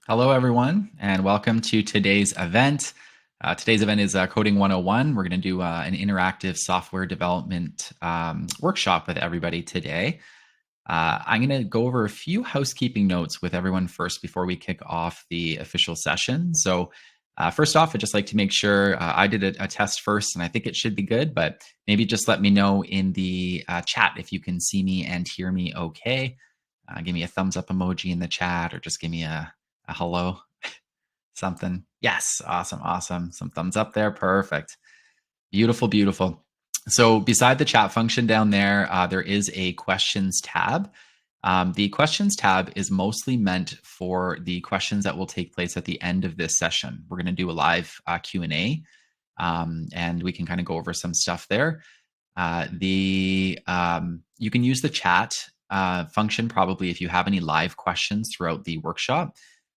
Hello, everyone, and welcome to today's event. Today's event is Coding 101. We're going to do an interactive software development workshop with everybody today. I'm going to go over a few housekeeping notes with everyone first before we kick off the official session. So first off, I'd just like to make sure I did a test first, and I think it should be good, but maybe just let me know in the chat if you can see me and hear me okay. Give me a thumbs up emoji in the chat, or just give me a hello, something. Yes, awesome, awesome. Some thumbs up there. Perfect. Beautiful, beautiful. So beside the chat function down there, there is a questions tab. The questions tab is mostly meant for the questions that will take place at the end of this session. We're going to do a live Q&A, and we can kind of go over some stuff there. You can use the chat function probably if you have any live questions throughout the workshop.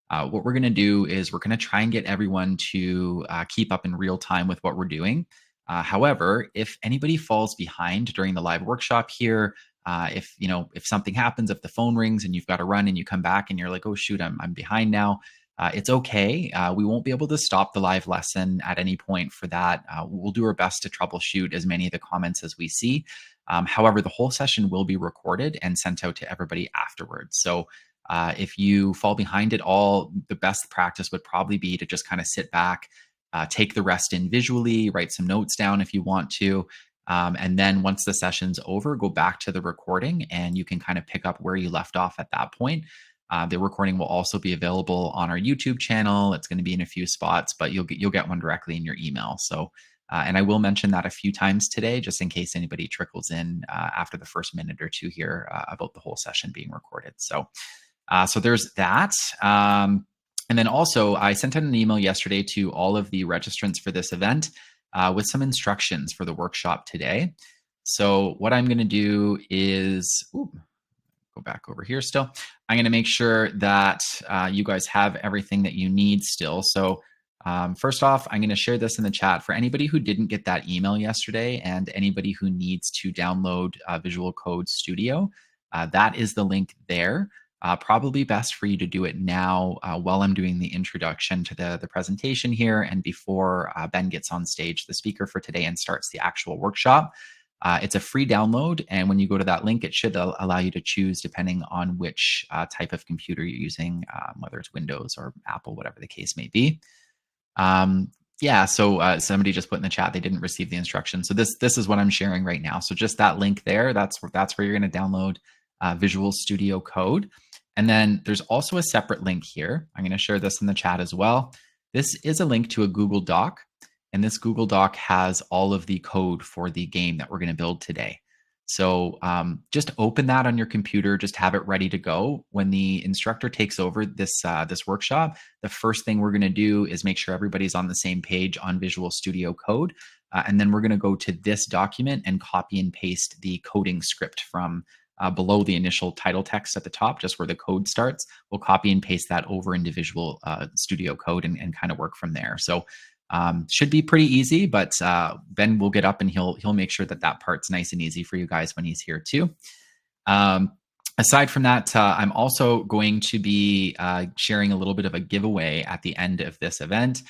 What we're going to do is we're going to try and get everyone to keep up in real time with what we're doing. However, if anybody falls behind during the live workshop here, if something happens, if the phone rings and you've got to run and you come back and you're like, oh shoot, I'm behind now. It's okay. We won't be able to stop the live lesson at any point for that. We'll do our best to troubleshoot as many of the comments as we see. However, the whole session will be recorded and sent out to everybody afterwards. So if you fall behind at all, the best practice would probably be to just kind of sit back, take the rest in visually, write some notes down if you want to. And then once the session's over, go back to the recording and you can kind of pick up where you left off at that point. The recording will also be available on our YouTube channel. It's going to be in a few spots, but you'll get one directly in your email. So, and I will mention that a few times today, just in case anybody trickles in after the first minute or two here about the whole session being recorded. So there's that. And then also, I sent out an email yesterday to all of the registrants for this event with some instructions for the workshop today. So what I'm going to do is, go back over here still. I'm going to make sure that you guys have everything that you need still. So first off, I'm going to share this in the chat for anybody who didn't get that email yesterday and anybody who needs to download Visual Code Studio. That is the link there. Probably best for you to do it now while I'm doing the introduction to the presentation here and before Ben gets on stage, the speaker for today, and starts the actual workshop. It's a free download, and when you go to that link, it should allow you to choose depending on which type of computer you're using, whether it's Windows or Apple, whatever the case may be. Yeah, so somebody just put in the chat they didn't receive the instructions. So this is what I'm sharing right now. So just that link there, that's where you're going to download Visual Studio Code. And then there's also a separate link here. I'm going to share this in the chat as well. This is a link to a Google Doc, and this Google Doc has all of the code for the game that we're going to build today. So just open that on your computer, just have it ready to go. When the instructor takes over this workshop, the first thing we're going to do is make sure everybody's on the same page on Visual Studio Code. And then we're going to go to this document and copy and paste the coding script from below the initial title text at the top, just where the code starts. We'll copy and paste that over into Visual Studio Code and kind of work from there. So should be pretty easy, but Ben will get up and he'll make sure that part's nice and easy for you guys when he's here too. Aside from that, I'm also going to be sharing a little bit of a giveaway at the end of this event.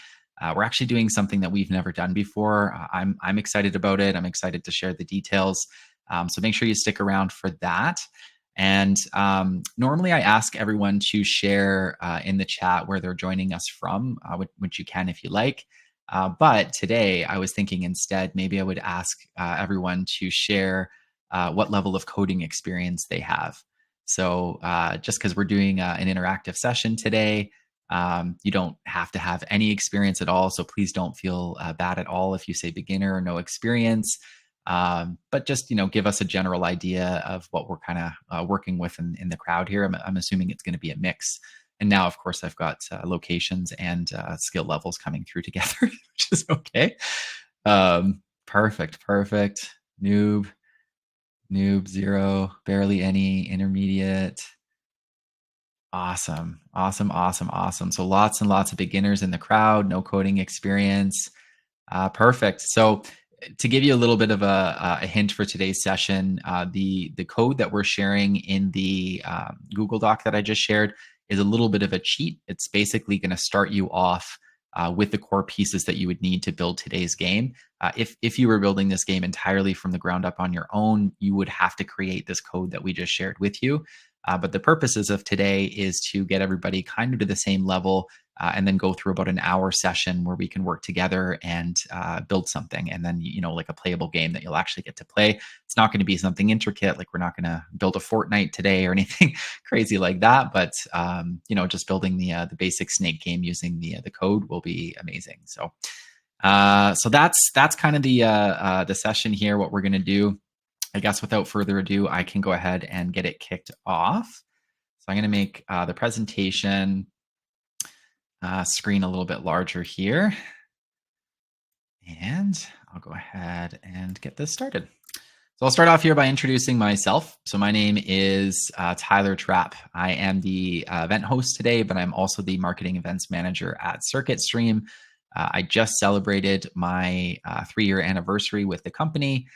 We're actually doing something that we've never done before. I'm excited about it. I'm excited to share the details. So make sure you stick around for that. And normally I ask everyone to share in the chat where they're joining us from, which you can if you like. But today I was thinking instead, maybe I would ask everyone to share what level of coding experience they have. So just because we're doing an interactive session today, you don't have to have any experience at all. So please don't feel bad at all if you say beginner or no experience. But just, give us a general idea of what we're kind of working with in the crowd here. I'm assuming it's going to be a mix. And now, of course, I've got locations and skill levels coming through together, which is okay. Perfect. Noob, zero, barely any, intermediate. Awesome. So lots and lots of beginners in the crowd, no coding experience. Perfect. So to give you a little bit of a hint for today's session, the code that we're sharing in the Google Doc that I just shared is a little bit of a cheat. It's basically going to start you off with the core pieces that you would need to build today's game. If you were building this game entirely from the ground up on your own, you would have to create this code that we just shared with you. But the purposes of today is to get everybody kind of to the same level, and then go through about an hour session where we can work together and build something. And then, like a playable game that you'll actually get to play. It's not going to be something intricate, like we're not going to build a Fortnite today or anything crazy like that. But, just building the basic Snake game using the code will be amazing. So that's kind of the session here. What we're going to do, I guess, without further ado, I can go ahead and get it kicked off. So I'm going to make the presentation screen a little bit larger here. And I'll go ahead and get this started. So I'll start off here by introducing myself. So my name is Tyler Trapp. I am the event host today, but I'm also the marketing events manager at CircuitStream. I just celebrated my 3-year anniversary with the company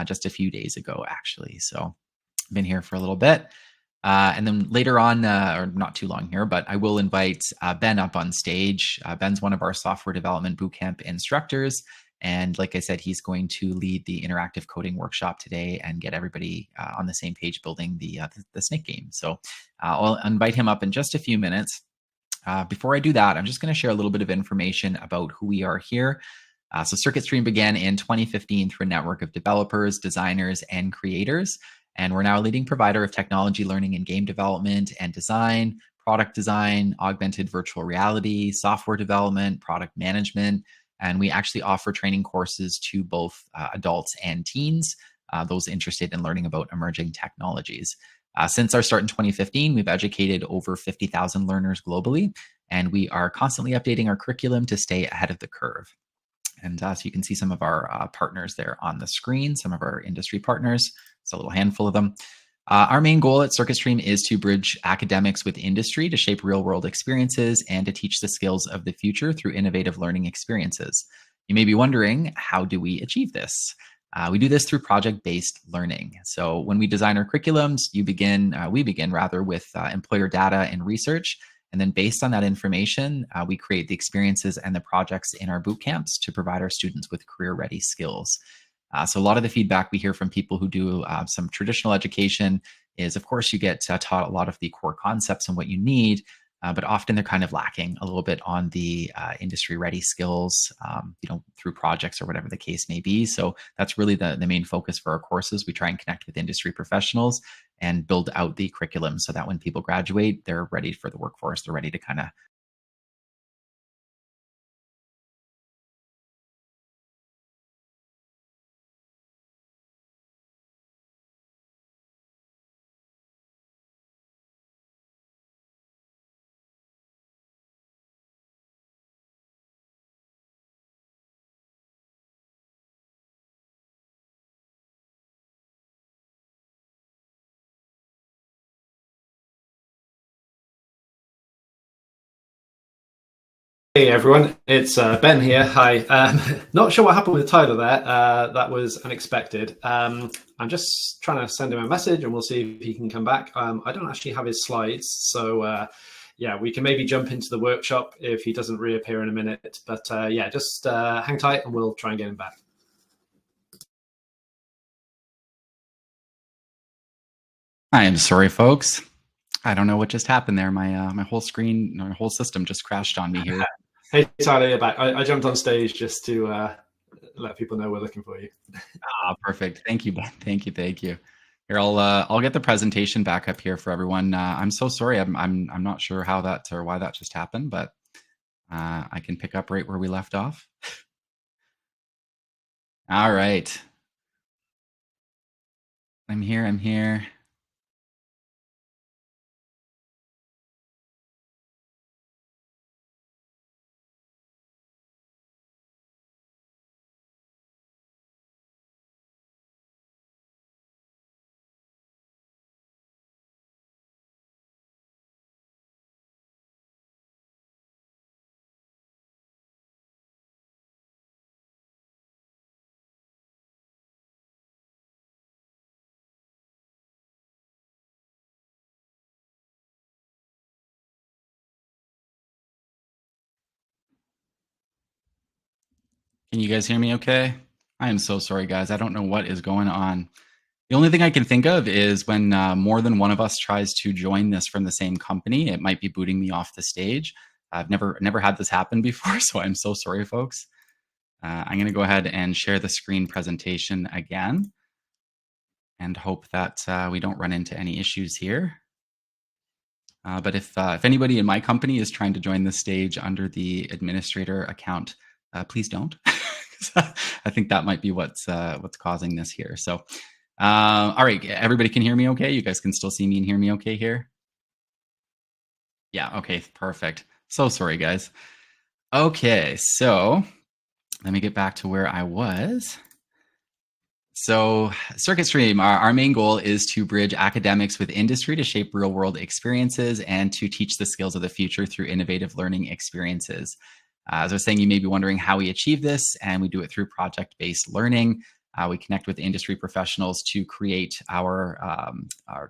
just a few days ago, actually. So I've been here for a little bit. And then later on, or not too long here, but I will invite Ben up on stage. Ben's one of our Software Development Bootcamp instructors. And like I said, he's going to lead the interactive coding workshop today and get everybody on the same page building the Snake game. So I'll invite him up in just a few minutes. Before I do that, I'm just going to share a little bit of information about who we are here. So CircuitStream began in 2015 through a network of developers, designers, and creators. And we're now a leading provider of technology learning and game development and design, product design, augmented virtual reality, software development, product management. And we actually offer training courses to both adults and teens, those interested in learning about emerging technologies. Since our start in 2015, we've educated over 50,000 learners globally, and we are constantly updating our curriculum to stay ahead of the curve. And so you can see some of our partners there on the screen, some of our industry partners. It's a little handful of them. Our main goal at CircuitStream is to bridge academics with industry to shape real-world experiences and to teach the skills of the future through innovative learning experiences. You may be wondering, how do we achieve this? We do this through project-based learning. So when we design our curriculums, we begin with employer data and research. And then based on that information, we create the experiences and the projects in our boot camps to provide our students with career-ready skills. So a lot of the feedback we hear from people who do some traditional education is, of course, you get taught a lot of the core concepts and what you need, but often they're kind of lacking a little bit on the industry-ready skills, through projects or whatever the case may be. So that's really the main focus for our courses. We try and connect with industry professionals and build out the curriculum so that when people graduate, they're ready for the workforce. They're ready to kind of Hey everyone, it's Ben here. Hi. Not sure what happened with Tyler there. That was unexpected. I'm just trying to send him a message and we'll see if he can come back. I don't actually have his slides, so yeah, we can maybe jump into the workshop if he doesn't reappear in a minute. But yeah, just hang tight and we'll try and get him back. I am sorry, folks. I don't know what just happened there. My whole screen, my whole system just crashed on me here. Hey Tyler, you're back. I jumped on stage just to let people know we're looking for you. Perfect. Thank you, Ben. Thank you. Here, I'll get the presentation back up here for everyone. I'm so sorry. I'm not sure how that or why that just happened, but I can pick up right where we left off. All right. I'm here. Can you guys hear me okay? I am so sorry, guys. I don't know what is going on. The only thing I can think of is when more than one of us tries to join this from the same company, it might be booting me off the stage. I've never had this happen before, so I'm so sorry, folks. I'm going to go ahead and share the screen presentation again and hope that we don't run into any issues here. But if anybody in my company is trying to join the stage under the administrator account, please don't. I think that might be what's causing this here. So, all right, everybody can hear me okay? You guys can still see me and hear me okay here? Yeah, okay, perfect. So sorry, guys. Okay, so let me get back to where I was. So, Circuit Stream, our main goal is to bridge academics with industry to shape real world experiences and to teach the skills of the future through innovative learning experiences. As I was saying, you may be wondering how we achieve this, and we do it through project based learning. We connect with industry professionals to create our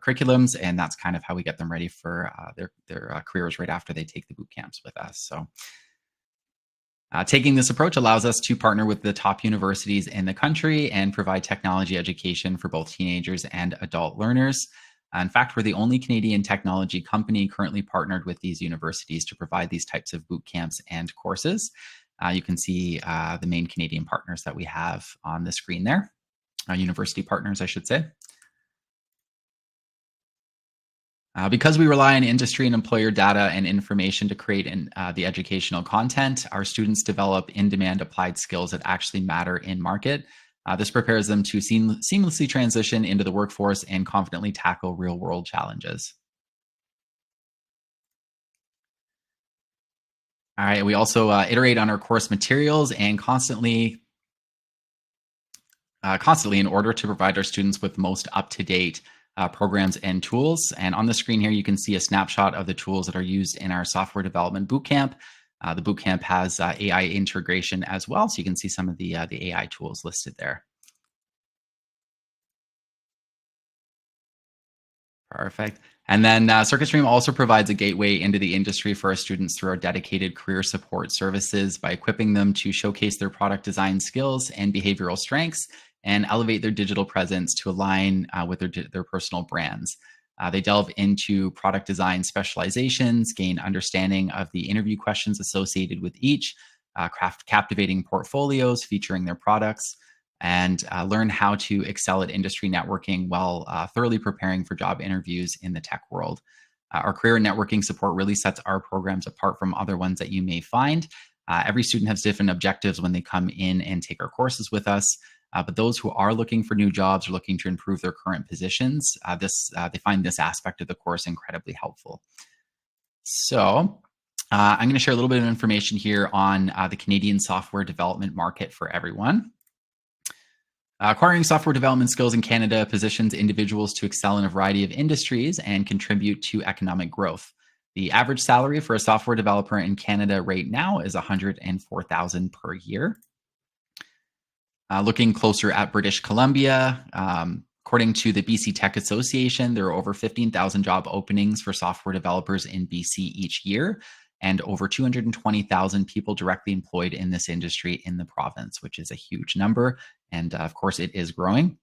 curriculums, and that's kind of how we get them ready for their careers right after they take the boot camps with us. So, taking this approach allows us to partner with the top universities in the country and provide technology education for both teenagers and adult learners. In fact, we're the only Canadian technology company currently partnered with these universities to provide these types of boot camps and courses. You can see the main Canadian partners that we have on the screen there, university partners, I should say. Because we rely on industry and employer data and information to create the educational content, our students develop in-demand applied skills that actually matter in market. This prepares them to seamlessly transition into the workforce and confidently tackle real-world challenges. All right, we also iterate on our course materials and constantly in order to provide our students with the most up-to-date programs and tools. And on the screen here, you can see a snapshot of the tools that are used in our software development bootcamp. The bootcamp has AI integration as well, so you can see some of the AI tools listed there. Perfect. And then CircuitStream also provides a gateway into the industry for our students through our dedicated career support services by equipping them to showcase their product design skills and behavioral strengths and elevate their digital presence to align with their personal brands. They delve into product design specializations, gain understanding of the interview questions associated with each, craft captivating portfolios featuring their products, and learn how to excel at industry networking while thoroughly preparing for job interviews in the tech world. Our career networking support really sets our programs apart from other ones that you may find. Every student has different objectives when they come in and take our courses with us. But those who are looking for new jobs or looking to improve their current positions, they find this aspect of the course incredibly helpful. So I'm going to share a little bit of information here on the Canadian software development market for everyone. Acquiring software development skills in Canada positions individuals to excel in a variety of industries and contribute to economic growth. The average salary for a software developer in Canada right now is $104,000 per year. Looking closer at British Columbia, according to the BC Tech Association, there are over 15,000 job openings for software developers in BC each year, and over 220,000 people directly employed in this industry in the province, which is a huge number. And of course, it is growing.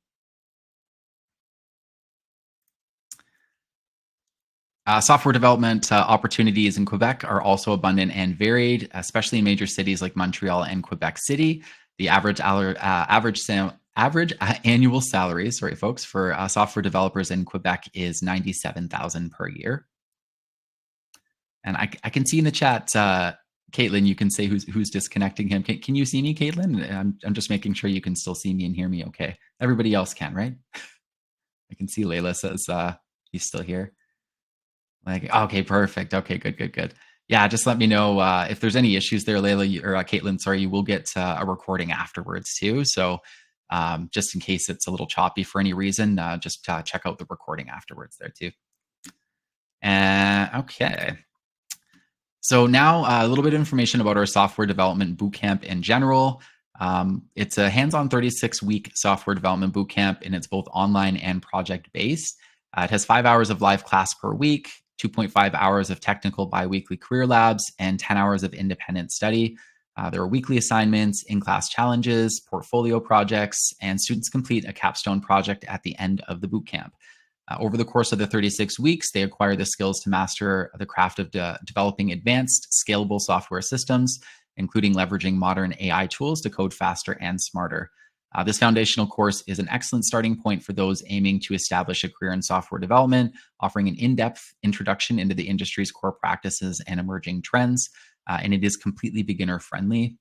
Software development opportunities in Quebec are also abundant and varied, especially in major cities like Montreal and Quebec City. The average annual salary, sorry, folks, for software developers in Quebec is $97,000 per year. And I can see in the chat, Caitlin, you can say who's disconnecting him. Can you see me, Caitlin? I'm just making sure you can still see me and hear me okay. Everybody else can, right? I can see Layla says he's still here. Like, okay, perfect. Okay, good. Yeah, just let me know if there's any issues there, Layla or Caitlin. Sorry, you will get a recording afterwards too. So just in case it's a little choppy for any reason, just check out the recording afterwards there too. Okay. So now a little bit of information about our software development bootcamp in general. It's a hands-on 36-week software development bootcamp, and it's both online and project-based. It has 5 hours of live class per week, 2.5 hours of technical biweekly career labs, and 10 hours of independent study. There are weekly assignments, in-class challenges, portfolio projects, and students complete a capstone project at the end of the bootcamp. Over the course of the 36 weeks, they acquire the skills to master the craft of developing advanced, scalable software systems, including leveraging modern AI tools to code faster and smarter. This foundational course is an excellent starting point for those aiming to establish a career in software development, offering an in-depth introduction into the industry's core practices and emerging trends. And it is completely beginner-friendly,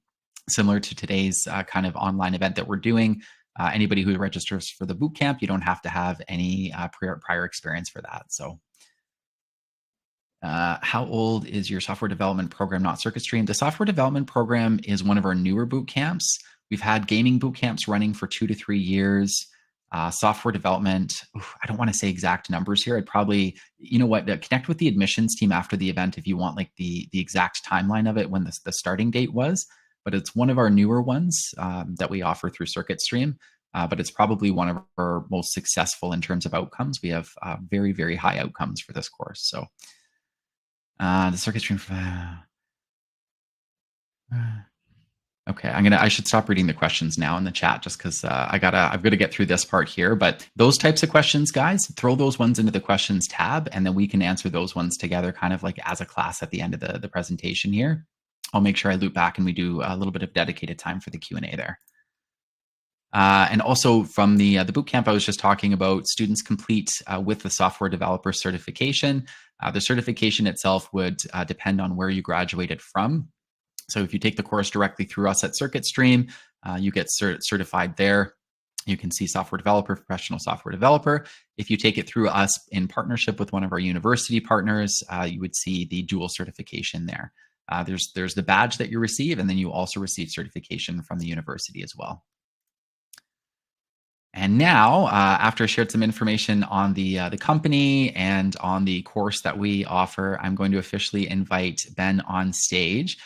similar to today's kind of online event that we're doing. Anybody who registers for the bootcamp, you don't have to have any prior experience for that. So how old is your software development program, not Circuit Stream? The software development program is one of our newer boot camps. We've had gaming boot camps running for 2 to 3 years. Software development, I don't want to say exact numbers here. I'd probably, you know what, connect with the admissions team after the event if you want like the exact timeline of it when the starting date was. But it's one of our newer ones that we offer through Circuit Stream. But it's probably one of our most successful in terms of outcomes. We have very, very high outcomes for this course. So the Circuit Stream. Okay, I should stop reading the questions now in the chat just because I've got to get through this part here. But those types of questions, guys, throw those ones into the questions tab, and then we can answer those ones together, kind of like as a class at the end of the presentation here. I'll make sure I loop back and we do a little bit of dedicated time for the Q&A there. And also from the bootcamp I was just talking about, students complete with the software developer certification. The certification itself would depend on where you graduated from. So if you take the course directly through us at Circuit Stream, you get certified there. You can see software developer, professional software developer. If you take it through us in partnership with one of our university partners, you would see the dual certification there. There's the badge that you receive, and then you also receive certification from the university as well. And now, after I shared some information on the company and on the course that we offer, I'm going to officially invite Ben on stage.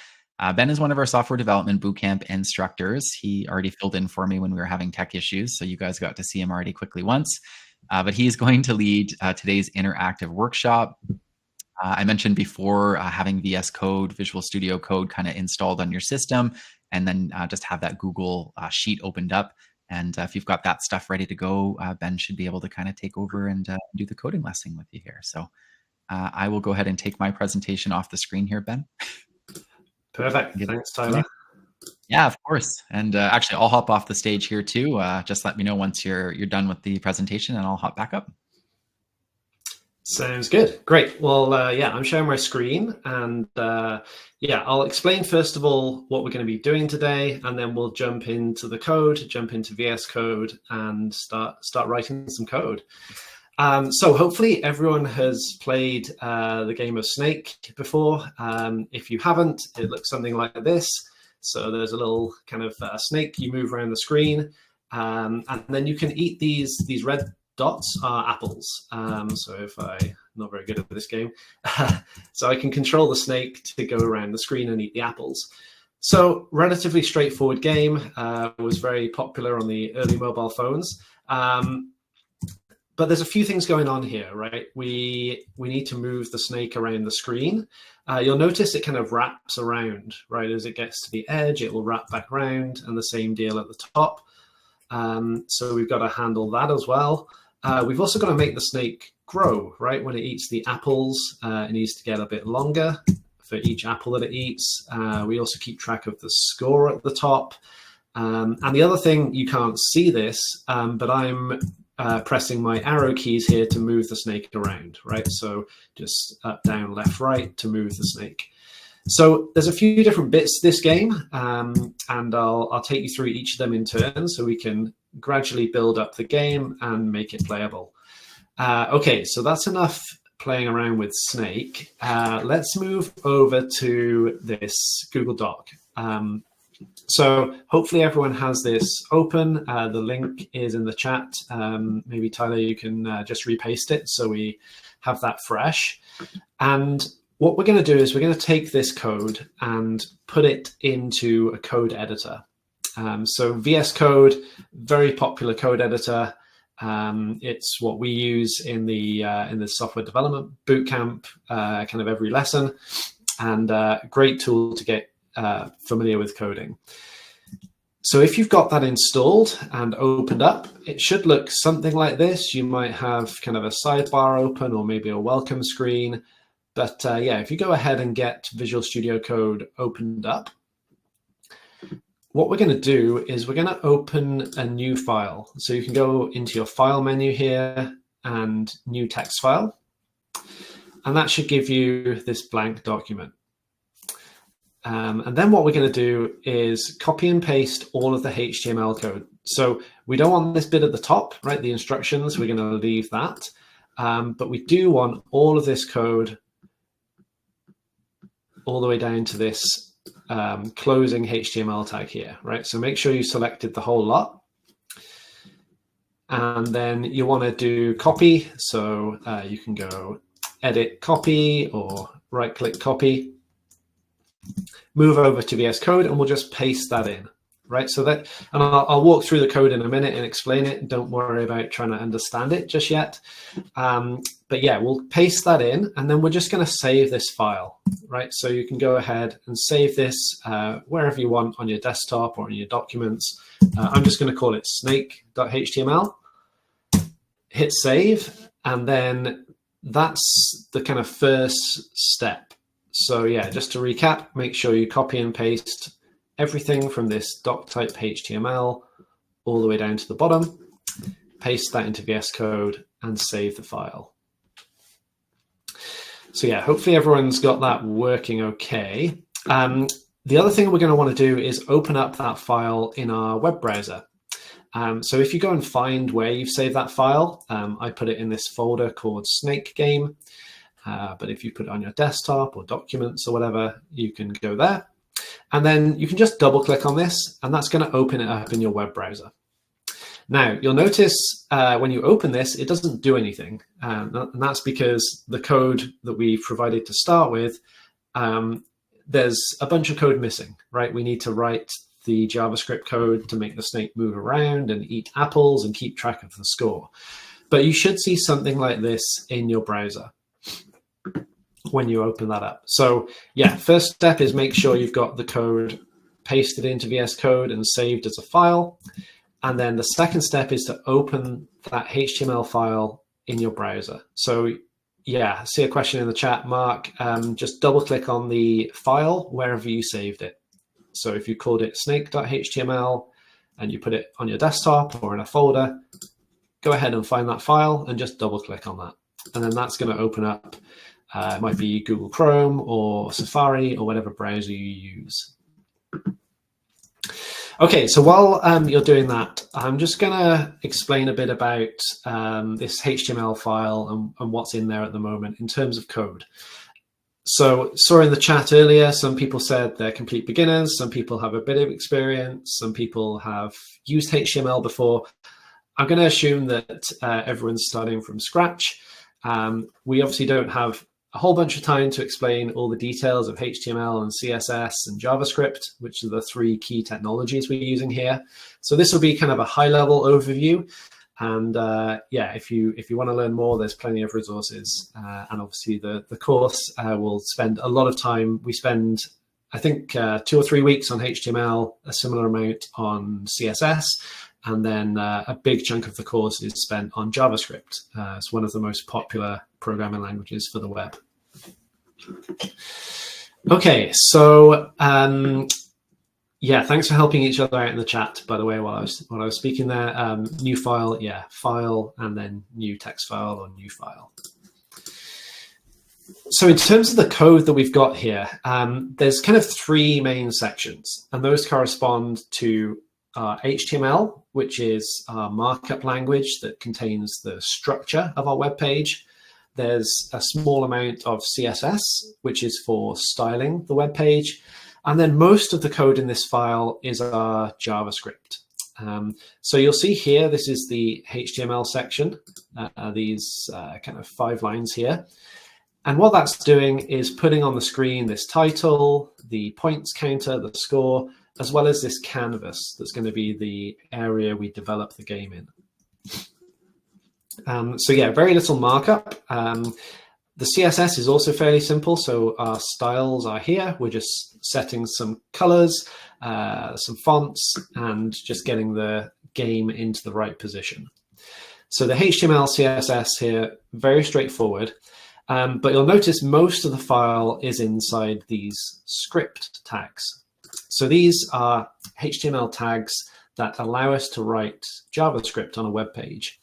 Ben is one of our software development bootcamp instructors. He already filled in for me when we were having tech issues, so you guys got to see him already quickly once. But he's going to lead today's interactive workshop. I mentioned before having VS Code, Visual Studio Code kind of installed on your system, and then just have that Google sheet opened up. And if you've got that stuff ready to go, Ben should be able to kind of take over and do the coding lesson with you here. So I will go ahead and take my presentation off the screen here, Ben. Perfect. Thanks, Tyler. Yeah, of course. And actually, I'll hop off the stage here too. Just let me know once you're done with the presentation, and I'll hop back up. Sounds good. Great. Well, yeah, I'm sharing my screen, and yeah, I'll explain first of all what we're going to be doing today, and then we'll jump into the code, jump into VS Code, and start writing some code. So hopefully everyone has played the game of Snake before. If you haven't, it looks something like this. So there's a little kind of snake. You move around the screen, and then you can eat these red dots are apples. So if I'm not very good at this game, so I can control the snake to go around the screen and eat the apples. So relatively straightforward game, was very popular on the early mobile phones. But there's a few things going on here, right? We need to move the snake around the screen. You'll notice it kind of wraps around, right? As it gets to the edge, it will wrap back around, and the same deal at the top. So we've got to handle that as well. We've also got to make the snake grow, right? When it eats the apples, it needs to get a bit longer for each apple that it eats. We also keep track of the score at the top. And the other thing, you can't see this, but I'm pressing my arrow keys here to move the snake around, right? So just up, down, left, right to move the snake. So there's a few different bits to this game, and I'll take you through each of them in turn so we can gradually build up the game and make it playable. Okay, so that's enough playing around with Snake. Let's move over to this Google Doc. So hopefully everyone has this open. The link is in the chat. Maybe Tyler, you can just repaste it so we have that fresh. And what we're going to do is we're going to take this code and put it into a code editor. So VS Code, very popular code editor. It's what we use in the software development bootcamp, kind of every lesson, and great tool to get familiar with coding. So if you've got that installed and opened up, it should look something like this. You might have kind of a sidebar open or maybe a welcome screen. But yeah, if you go ahead and get Visual Studio Code opened up, what we're going to do is we're going to open a new file. So you can go into your file menu here and new text file. And that should give you this blank document. And then what we're going to do is copy and paste all of the HTML code. So we don't want this bit at the top, right? The instructions, we're going to leave that. But we do want all of this code all the way down to this closing HTML tag here, right? So make sure you selected the whole lot. And then you want to do copy. So you can go edit copy or right click copy. Move over to VS Code and we'll just paste that in, right? So that, and I'll walk through the code in a minute and explain it. Don't worry about trying to understand it just yet. But yeah, we'll paste that in and then we're just going to save this file, right? So you can go ahead and save this wherever you want on your desktop or in your documents. I'm just going to call it snake.html. Hit save, and then that's the kind of first step. So yeah, just to recap, make sure you copy and paste everything from this doc type HTML all the way down to the bottom, paste that into VS Code and save the file. So yeah, hopefully everyone's got that working okay. The other thing we're going to want to do is open up that file in our web browser. So if you go and find where you've saved that file, I put it in this folder called Snake Game. But if you put it on your desktop or documents or whatever, you can go there. And then you can just double click on this and that's going to open it up in your web browser. Now, you'll notice when you open this, it doesn't do anything. And that's because the code that we provided to start with, there's a bunch of code missing, right? We need to write the JavaScript code to make the snake move around and eat apples and keep track of the score. But you should see something like this in your browser when you open that up. So yeah, first step is make sure you've got the code pasted into VS Code and saved as a file. And then the second step is to open that HTML file in your browser. So yeah, I see a question in the chat, Mark. Just double click on the file wherever you saved it. So if you called it snake.html and you put it on your desktop or in a folder, go ahead and find that file and just double click on that. And then that's going to open up, it might be Google Chrome or Safari or whatever browser you use. Okay, so while you're doing that, I'm just going to explain a bit about this HTML file and what's in there at the moment in terms of code. So saw in the chat earlier, some people said they're complete beginners, some people have a bit of experience, some people have used HTML before. I'm going to assume that everyone's starting from scratch. We obviously don't have a whole bunch of time to explain all the details of HTML and CSS and JavaScript, which are the three key technologies we're using here. So this will be kind of a high-level overview. And yeah, if you want to learn more, there's plenty of resources. And obviously the course will spend a lot of time. We spend, I think, 2 or 3 weeks on HTML, a similar amount on CSS. And then a big chunk of the course is spent on JavaScript. It's one of the most popular programming languages for the web. Okay, so yeah, thanks for helping each other out in the chat, by the way, while I was speaking there. New file, yeah, file, and then new text file or new file. So in terms of the code that we've got here, there's kind of 3 main sections, and those correspond to HTML, which is our markup language that contains the structure of our web page. There's a small amount of CSS, which is for styling the web page. And then most of the code in this file is our JavaScript. So you'll see here, this is the HTML section, these kind of 5 lines here. And what that's doing is putting on the screen this title, the points counter, the score, as well as this canvas that's going to be the area we develop the game in. So yeah, very little markup. The CSS is also fairly simple. So our styles are here. We're just setting some colors, some fonts, and just getting the game into the right position. So the HTML, CSS here, very straightforward. But you'll notice most of the file is inside these script tags. So these are HTML tags that allow us to write JavaScript on a web page.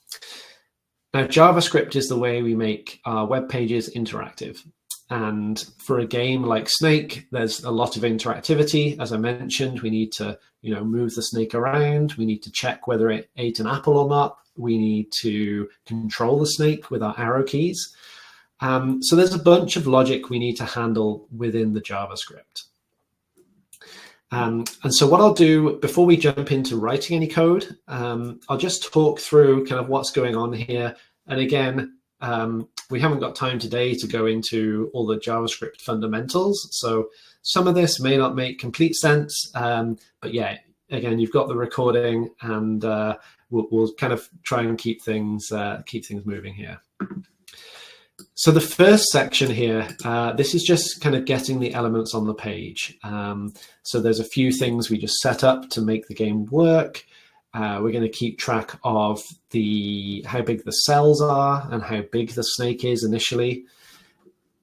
Now, JavaScript is the way we make our web pages interactive. And for a game like Snake, there's a lot of interactivity. As I mentioned, we need to, move the snake around. We need to check whether it ate an apple or not. We need to control the snake with our arrow keys. So there's a bunch of logic we need to handle within the JavaScript. And so what I'll do before we jump into writing any code, I'll just talk through kind of what's going on here. And again, we haven't got time today to go into all the JavaScript fundamentals. So some of this may not make complete sense. But yeah, again, you've got the recording, and we'll kind of try and keep things moving here. So the first section here, this is just kind of getting the elements on the page. So there's a few things we just set up to make the game work. We're going to keep track of how big the cells are and how big the snake is initially.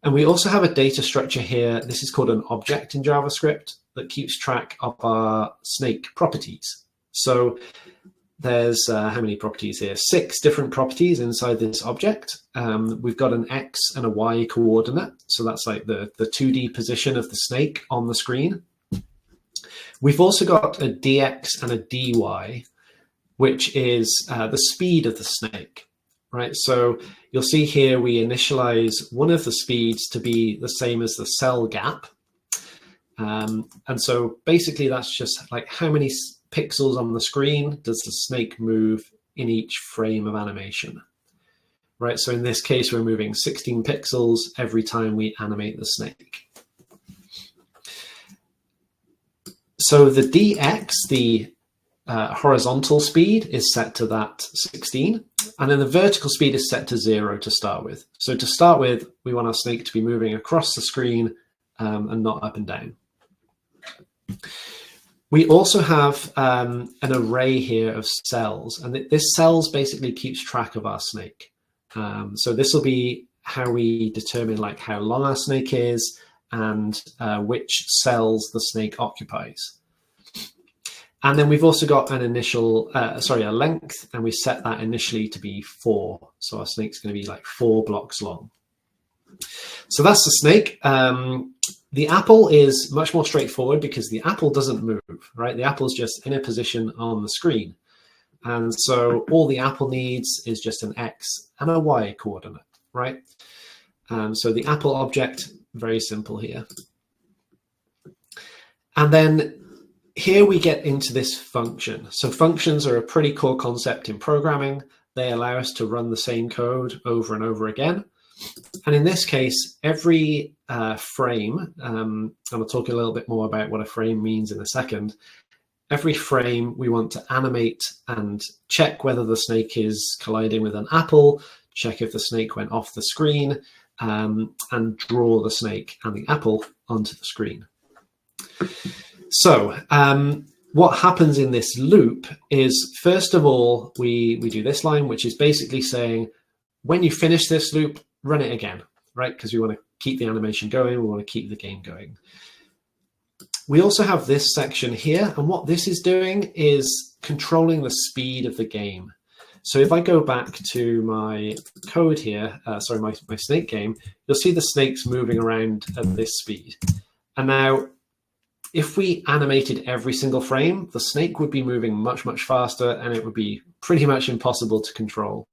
And we also have a data structure here. This is called an object in JavaScript that keeps track of our snake properties. So there's how many properties here? 6 different properties inside this object. We've got an X and a Y coordinate. So that's like the 2D position of the snake on the screen. We've also got a DX and a DY, which is the speed of the snake, right? So you'll see here we initialize one of the speeds to be the same as the cell gap. And so basically that's just like how many pixels on the screen does the snake move in each frame of animation, right? So in this case, we're moving 16 pixels every time we animate the snake. So the DX, the horizontal speed, is set to that 16, and then the vertical speed is set to 0 to start with. So to start with, we want our snake to be moving across the screen and not up and down. We also have an array here of cells, and this cells basically keeps track of our snake. So this will be how we determine like how long our snake is and which cells the snake occupies. And then we've also got an initial, a length, and we set that initially to be 4. So our snake's going to be like 4 blocks long. So that's the snake. The apple is much more straightforward because the apple doesn't move, right? The apple's just in a position on the screen. And so all the apple needs is just an X and a Y coordinate, right? So the apple object, very simple here. And then here we get into this function. So functions are a pretty core concept in programming. They allow us to run the same code over and over again. And in this case, every frame, and I'll talk a little bit more about what a frame means in a second. Every frame we want to animate and check whether the snake is colliding with an apple, check if the snake went off the screen, and draw the snake and the apple onto the screen. So what happens in this loop is, first of all, we do this line, which is basically saying, when you finish this loop, run it again, right? Because we want to keep the animation going. We want to keep the game going. We also have this section here. And what this is doing is controlling the speed of the game. So if I go back to my code here, my snake game, you'll see the snakes moving around at this speed. And now, if we animated every single frame, the snake would be moving much, much faster, and it would be pretty much impossible to control.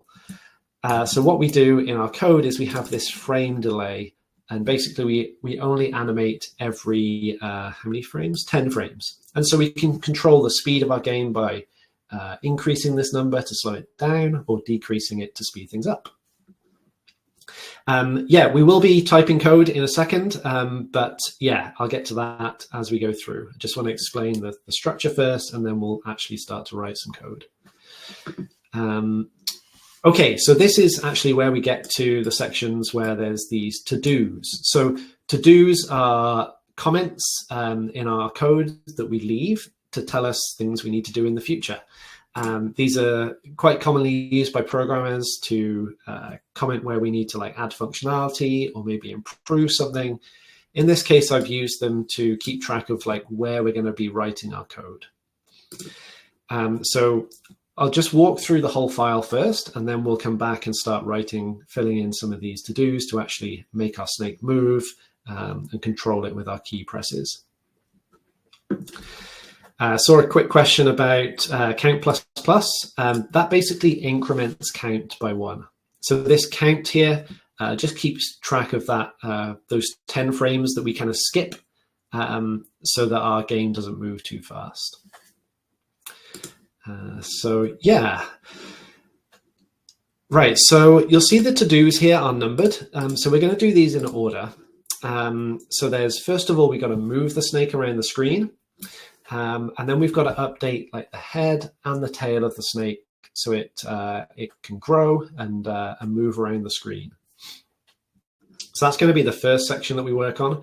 So what we do in our code is we have this frame delay, and basically we only animate every, how many frames? 10 frames. And so we can control the speed of our game by increasing this number to slow it down or decreasing it to speed things up. Yeah, we will be typing code in a second, but yeah, I'll get to that as we go through. I just want to explain the structure first, and then we'll actually start to write some code. Okay, so this is actually where we get to the sections where there's these to-dos. So to-dos are comments in our code that we leave to tell us things we need to do in the future. These are quite commonly used by programmers to comment where we need to like add functionality or maybe improve something. In this case, I've used them to keep track of like where we're going to be writing our code. So I'll just walk through the whole file first, and then we'll come back and start filling in some of these to-dos to actually make our snake move and control it with our key presses. Saw a quick question about count plus plus. That basically increments count by 1. So this count here just keeps track of that those 10 frames that we kind of skip so that our game doesn't move too fast. So yeah, right. So you'll see the to-dos here are numbered. So we're going to do these in order. So there's, first of all, we've got to move the snake around the screen. And then we've got to update like the head and the tail of the snake so it can grow and move around the screen. So that's going to be the first section that we work on.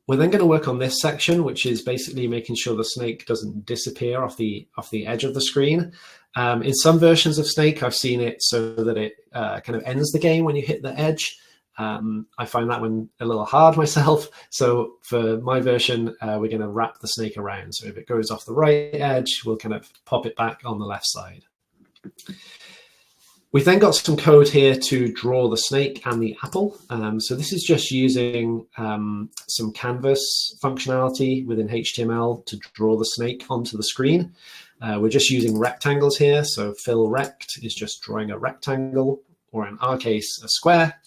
We're then going to work on this section, which is basically making sure the snake doesn't disappear off the edge of the screen. In some versions of Snake, I've seen it so that it kind of ends the game when you hit the edge. I find that one a little hard myself. So for my version, we're going to wrap the snake around. So if it goes off the right edge, we'll kind of pop it back on the left side. We've then got some code here to draw the snake and the apple. So this is just using some canvas functionality within HTML to draw the snake onto the screen. We're just using rectangles here. So fill rect is just drawing a rectangle, or in our case, a square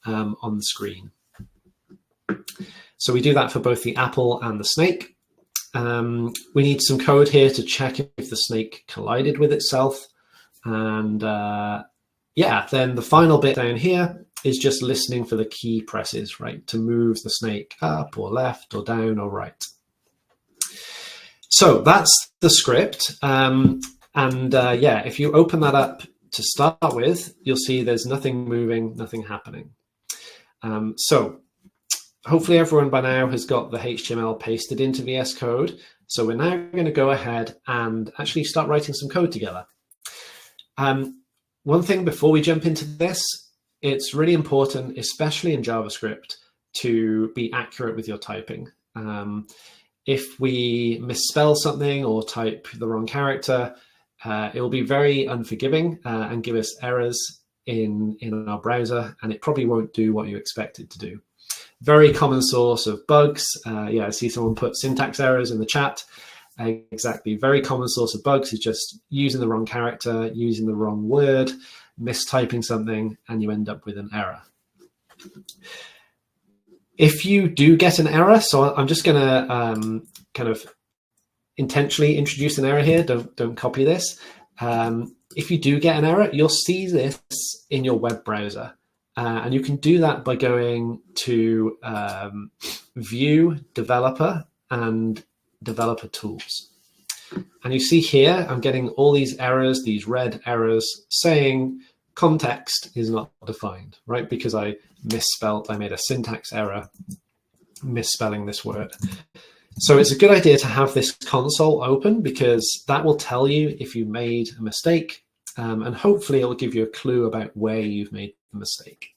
on the screen. So we do that for both the apple and the snake. We need some code here to check if the snake collided with itself. And yeah, then the final bit down here is just listening for the key presses, right, to move the snake up or left or down or right. So that's the script. Yeah, if you open that up to start with, you'll see there's nothing moving, nothing happening. So hopefully everyone by now has got the HTML pasted into VS Code. So we're now going to go ahead and actually start writing some code together. One thing before we jump into this, it's really important, especially in JavaScript, to be accurate with your typing. If we misspell something or type the wrong character, it will be very unforgiving and give us errors in our browser, and it probably won't do what you expect it to do. Very common source of bugs. Yeah, I see someone put syntax errors in the chat. Exactly. Very common source of bugs is just using the wrong character, using the wrong word, mistyping something, and you end up with an error. If you do get an error, so I'm just going to kind of intentionally introduce an error here. Don't copy this. If you do get an error, you'll see this in your web browser. And you can do that by going to View, Developer, and Developer Tools. And you see here, I'm getting all these errors, these red errors saying context is not defined, right? Because I misspelled, I made a syntax error misspelling this word. So it's a good idea to have this console open because that will tell you if you made a mistake, and hopefully it will give you a clue about where you've made the mistake.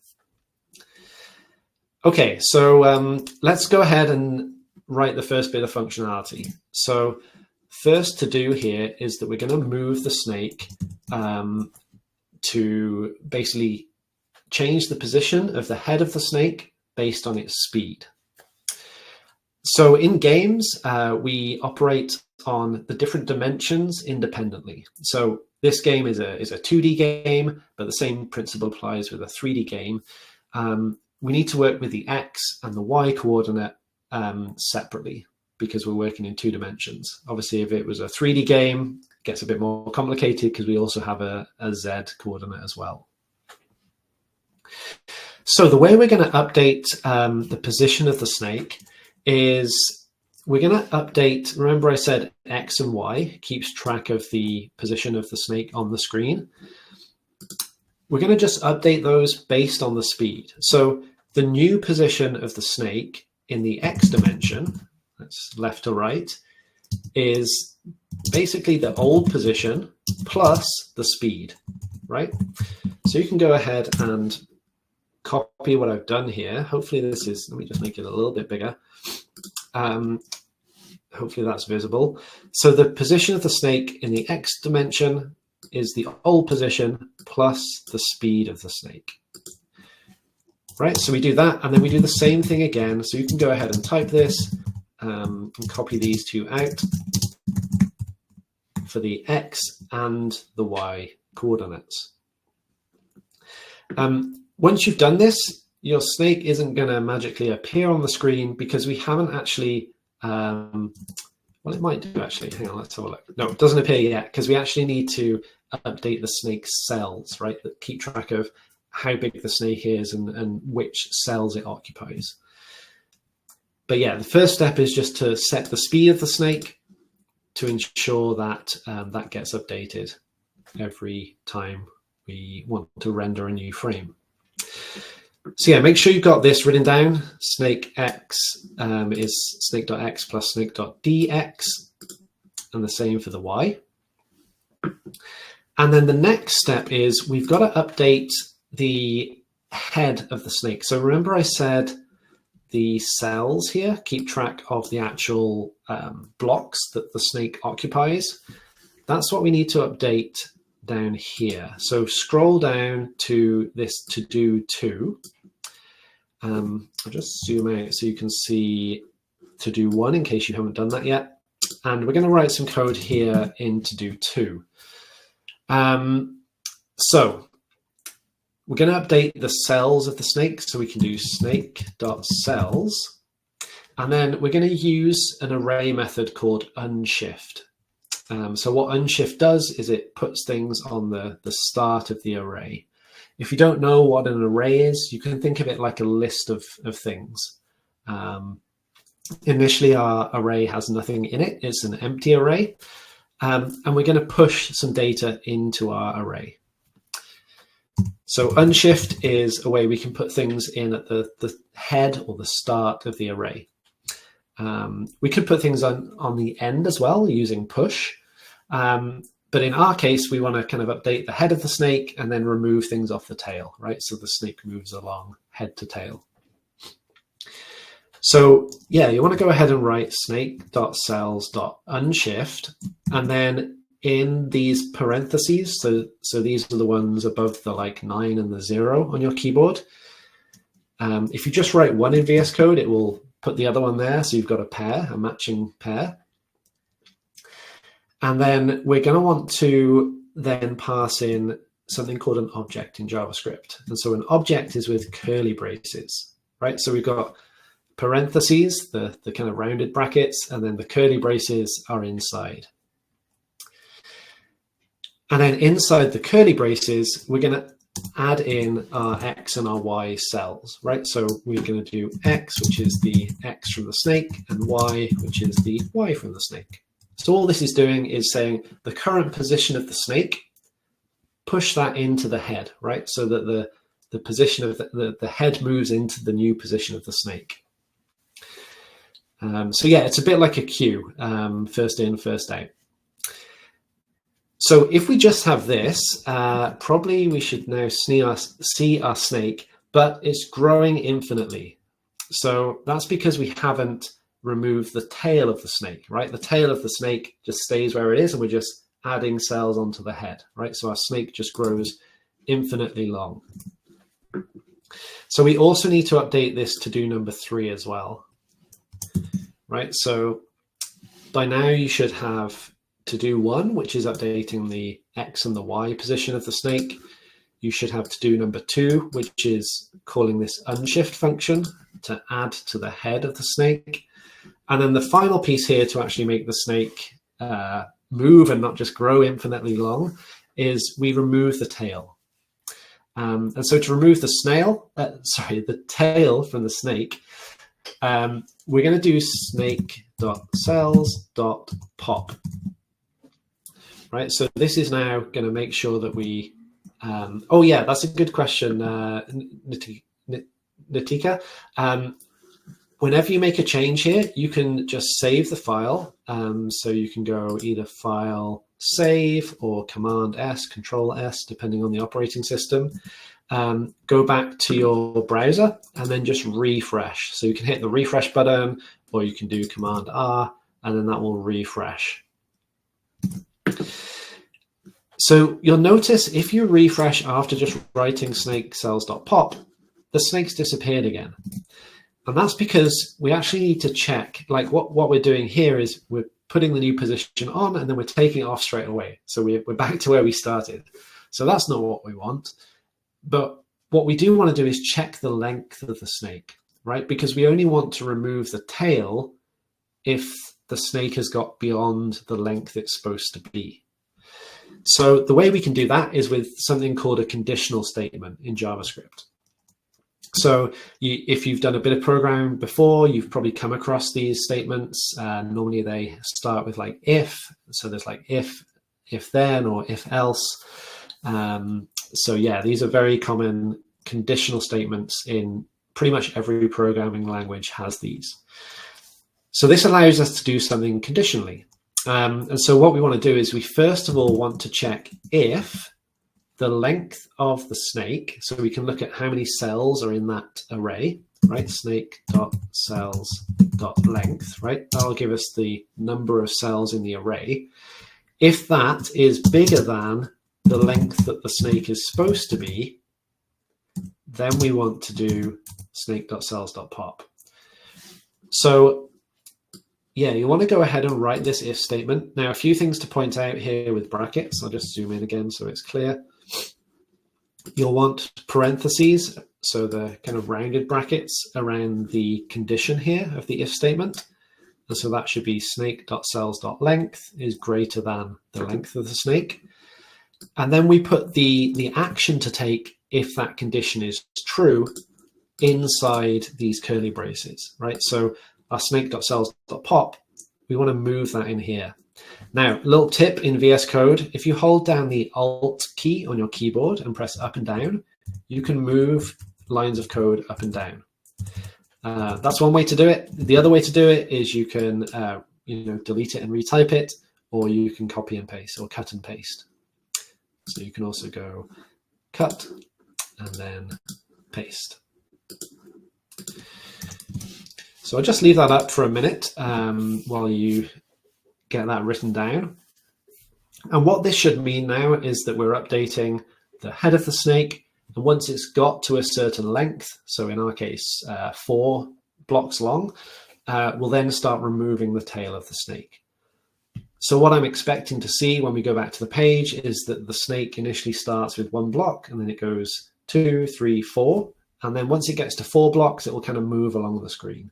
Okay, so let's go ahead and write the first bit of functionality. So first to do here is that we're going to move the snake to basically change the position of the head of the snake based on its speed. So in games, we operate on the different dimensions independently. So this game is a 2D game, but the same principle applies with a 3D game. We need to work with the X and the Y coordinate separately because we're working in 2 dimensions. Obviously, if it was a 3D game, it gets a bit more complicated because we also have a Z coordinate as well. So the way we're going to update the position of the snake is we're going to update, remember I said X and Y keeps track of the position of the snake on the screen. we're going to just update those based on the speed. So the new position of the snake in the X dimension, that's left to right, is basically the old position plus the speed, right? So you can go ahead and copy what I've done here. Hopefully this is, let me just make it a little bit bigger. Hopefully that's visible. So the position of the snake in the X dimension is the old position plus the speed of the snake. Right, so we do that, and then we do the same thing again. So you can go ahead and type this and copy these two out for the X and the Y coordinates. Once you've done this, your snake isn't going to magically appear on the screen because we haven't actually, well, it might do actually. Hang on, let's have a look. No, it doesn't appear yet because we actually need to update the snake's cells, right? That keep track of how big the snake is and which cells it occupies. But yeah, the first step is just to set the speed of the snake to ensure that that gets updated every time we want to render a new frame. So yeah, make sure you've got this written down. Snake X is snake.x plus snake.dx, and the same for the Y. And then the next step is we've got to update the head of the snake. So remember I said the cells here keep track of the actual blocks that the snake occupies. That's what we need to update down here. So scroll down to this to do 2. I'll just zoom out so you can see to do 1 in case you haven't done that yet. And we're going to write some code here in to do 2. So we're going to update the cells of the snake. So we can do snake.cells. And then we're going to use an array method called unshift. So what unshift does is it puts things on the start of the array. If you don't know what an array is, you can think of it like a list of things. Initially, our array has nothing in it. It's an empty array. And we're going to push some data into our array. So unshift is a way we can put things in at the head or the start of the array. We could put things on the end as well using push. But in our case, we want to kind of update the head of the snake and then remove things off the tail, right? So the snake moves along head to tail. So yeah, you want to go ahead and write snake.cells.unshift, and then in these parentheses, so these are the ones above the like 9 and the 0 on your keyboard. If you just write one in VS Code, it will put the other one there. So you've got a pair, a matching pair. And then we're going to want to then pass in something called an object in JavaScript. And so an object is with curly braces, right? So we've got parentheses, the kind of rounded brackets, and then the curly braces are inside. And then inside the curly braces, we're going to add in our X and our Y cells, right? So we're going to do X, which is the X from the snake, and Y, which is the Y from the snake. So all this is doing is saying the current position of the snake, push that into the head, right? So that the position of the head moves into the new position of the snake. So yeah, it's a bit like a queue, first in, first out. So if we just have this, probably we should now see our snake, but it's growing infinitely. So that's because we haven't removed the tail of the snake, right? The tail of the snake just stays where it is, and we're just adding cells onto the head, right? So our snake just grows infinitely long. So we also need to update this to do number 3 as well, right? So by now you should have to do 1, which is updating the X and the Y position of the snake. You should have to do number 2, which is calling this unshift function to add to the head of the snake. And then the final piece here to actually make the snake move and not just grow infinitely long is we remove the tail. And so to remove the tail from the snake, we're going to do snake.cells.pop. Right, so this is now going to make sure that we Oh yeah, that's a good question, Natika. Whenever you make a change here, you can just save the file. So you can go either file save or Command S, Control S, depending on the operating system. Go back to your browser and then just refresh. So you can hit the refresh button, or you can do Command R, and then that will refresh. So you'll notice if you refresh after just writing snake cells.pop, the snake's disappeared again. And that's because we actually need to check, like what we're doing here is we're putting the new position on and then we're taking it off straight away. So we're back to where we started. So that's not what we want. But what we do want to do is check the length of the snake, right? Because we only want to remove the tail if the snake has got beyond the length it's supposed to be. So the way we can do that is with something called a conditional statement in JavaScript. So if you've done a bit of programming before, you've probably come across these statements. Normally they start with like if, so there's like if then, or if else. So yeah, these are very common conditional statements in pretty much every programming language has these. So this allows us to do something conditionally. And so what we want to do is we first of all want to check if the length of the snake, so we can look at how many cells are in that array, right? Snake.cells.length, right? That'll give us the number of cells in the array. If that is bigger than the length that the snake is supposed to be, then we want to do snake.cells.pop. So yeah, you want to go ahead and write this if statement. Now, a few things to point out here with brackets. I'll just zoom in again so it's clear. You'll want parentheses, so the kind of rounded brackets around the condition here of the if statement. And so that should be snake.cells.length is greater than the length of the snake. And then we put the action to take if that condition is true inside these curly braces, right? So our snake.cells.pop, we want to move that in here. Now, little tip in VS Code, if you hold down the Alt key on your keyboard and press up and down, you can move lines of code up and down. That's one way to do it. The other way to do it is you can delete it and retype it, or you can copy and paste or cut and paste. So you can also go cut and then paste. So I'll just leave that up for a minute while you get that written down. And what this should mean now is that we're updating the head of the snake. And once it's got to a certain length, so in our case, 4 blocks long, we'll then start removing the tail of the snake. So what I'm expecting to see when we go back to the page is that the snake initially starts with 1 block, and then it goes 2, 3, 4. And then once it gets to 4 blocks, it will kind of move along the screen.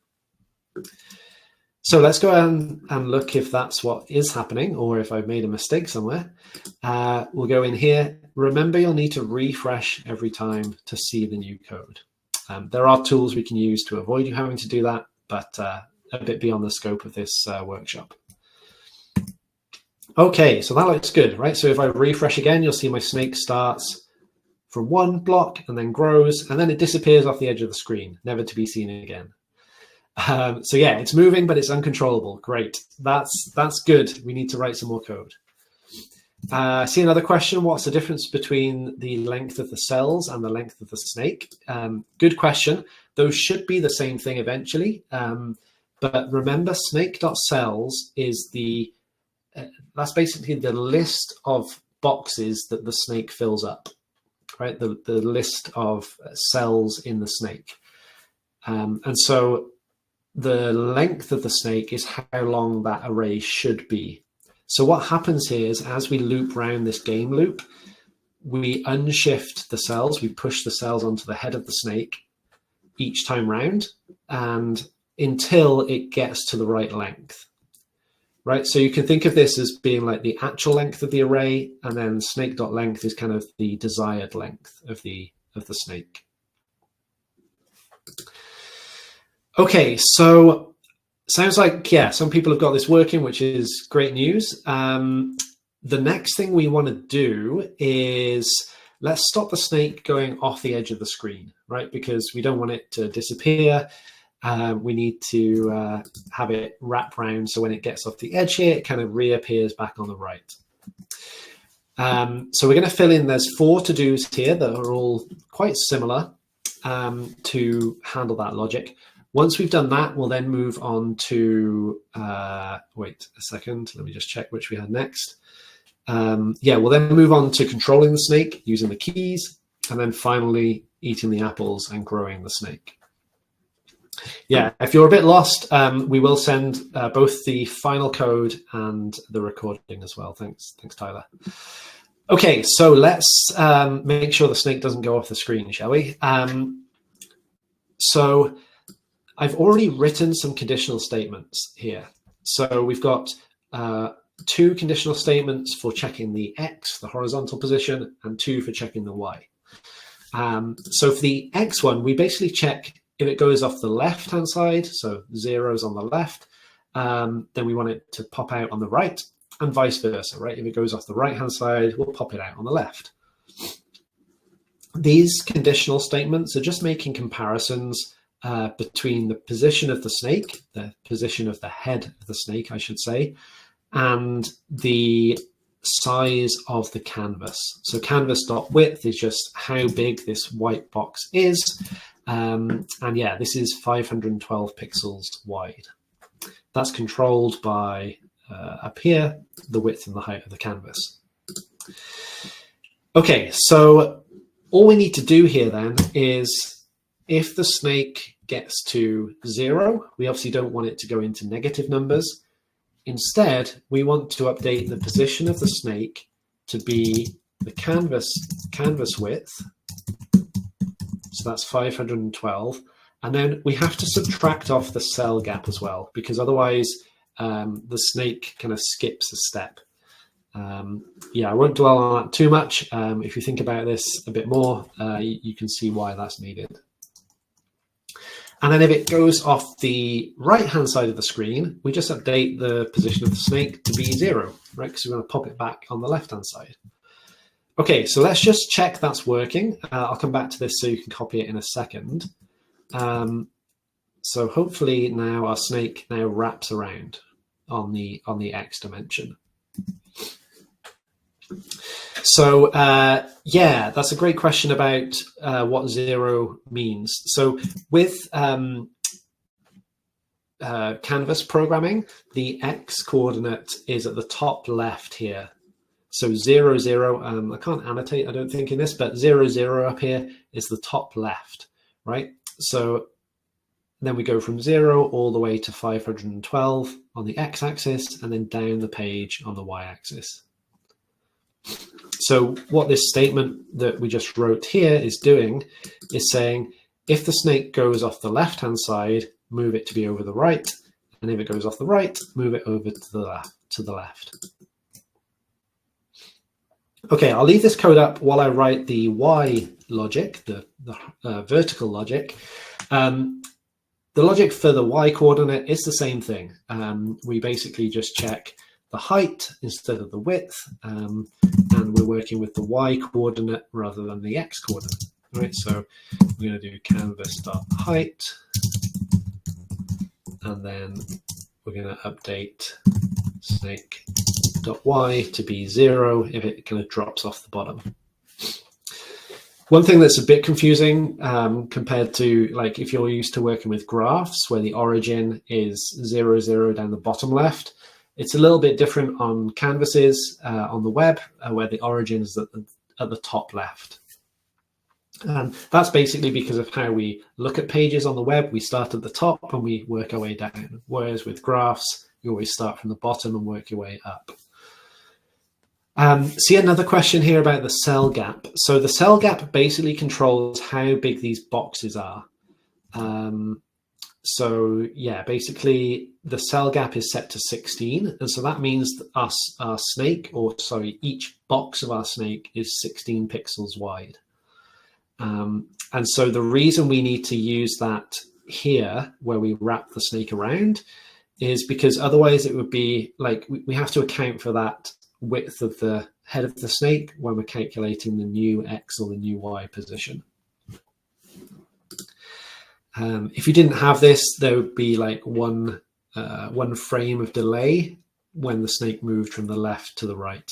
So let's go and look if that's what is happening, or if I've made a mistake somewhere. We'll go in here. Remember, you'll need to refresh every time to see the new code. There are tools we can use to avoid you having to do that, but a bit beyond the scope of this workshop. Okay, so that looks good, right? So if I refresh again, you'll see my snake starts from 1 block and then grows, and then it disappears off the edge of the screen, never to be seen again. So yeah, it's moving, but it's uncontrollable. Great. That's good. We need to write some more code. See another question. What's the difference between the length of the cells and the length of the snake? Good question. Those should be the same thing eventually. But remember, snake.cells is that's basically the list of boxes that the snake fills up, right? The list of cells in the snake. And so the length of the snake is how long that array should be. So what happens here is as we loop around this game loop, we unshift the cells, we push the cells onto the head of the snake each time round, and until it gets to the right length, right? So you can think of this as being like the actual length of the array, and then snake.length is kind of the desired length of the snake. Okay, so sounds like, yeah, some people have got this working, which is great news. The next thing we want to do is let's stop the snake going off the edge of the screen, right? Because we don't want it to disappear. We need to have it wrap round so when it gets off the edge here, it kind of reappears back on the right. So we're going to fill in, there's 4 to-dos here that are all quite similar to handle that logic. Once we've done that, we'll then move on to, wait a second, let me just check which we had next. Yeah, we'll then move on to controlling the snake using the keys, and then finally eating the apples and growing the snake. Yeah, if you're a bit lost, we will send both the final code and the recording as well. Thanks, Tyler. Okay, so let's make sure the snake doesn't go off the screen, shall we? So I've already written some conditional statements here. So we've got 2 conditional statements for checking the X, the horizontal position, and 2 for checking the Y. So for the X one, we basically check if it goes off the left-hand side, so 0's on the left, then we want it to pop out on the right, and vice versa, right? If it goes off the right-hand side, we'll pop it out on the left. These conditional statements are just making comparisons between the position of the snake, the position of the head of the snake, I should say, and the size of the canvas. So canvas.width is just how big this white box is. And yeah, this is 512 pixels wide. That's controlled by, up here, the width and the height of the canvas. Okay, so all we need to do here then is, if the snake gets to 0, we obviously don't want it to go into negative numbers. Instead, we want to update the position of the snake to be the canvas width. So that's 512. And then we have to subtract off the cell gap as well, because otherwise the snake kind of skips a step. Yeah, I won't dwell on that too much. If you think about this a bit more, you can see why that's needed. And then if it goes off the right-hand side of the screen, we just update the position of the snake to be 0, right? Because we're going to pop it back on the left-hand side. Okay, so let's just check that's working. I'll come back to this so you can copy it in a second. So hopefully now our snake now wraps around on the X dimension. So yeah, that's a great question about what 0 means. So with canvas programming, the X coordinate is at the top left here. So 0, 0, I can't annotate, I don't think, in this, but 0, 0 up here is the top left, right? So then we go from 0 all the way to 512 on the X-axis, and then down the page on the Y-axis. So what this statement that we just wrote here is doing is saying, if the snake goes off the left-hand side, move it to be over the right, and if it goes off the right, move it over to the left. Okay, I'll leave this code up while I write the Y logic, the vertical logic. The logic for the Y coordinate is the same thing. We basically just check the height instead of the width, and we're working with the Y coordinate rather than the X coordinate, right? So we're going to do canvas.height, and then we're going to update snake.y to be 0 if it kind of drops off the bottom. One thing that's a bit confusing compared to, like, if you're used to working with graphs where the origin is 0, 0 down the bottom left, it's a little bit different on canvases on the web where the origin is at the top left. And that's basically because of how we look at pages on the web. We start at the top and we work our way down, whereas with graphs, you always start from the bottom and work your way up. See another question here about the cell gap. So the cell gap basically controls how big these boxes are. So yeah, basically the cell gap is set to 16. And so that means that our snake, or sorry, each box of our snake is 16 pixels wide. And so the reason we need to use that here, where we wrap the snake around, is because otherwise it would be like, we have to account for that width of the head of the snake when we're calculating the new X or the new Y position. If you didn't have this, there would be like one frame of delay when the snake moved from the left to the right.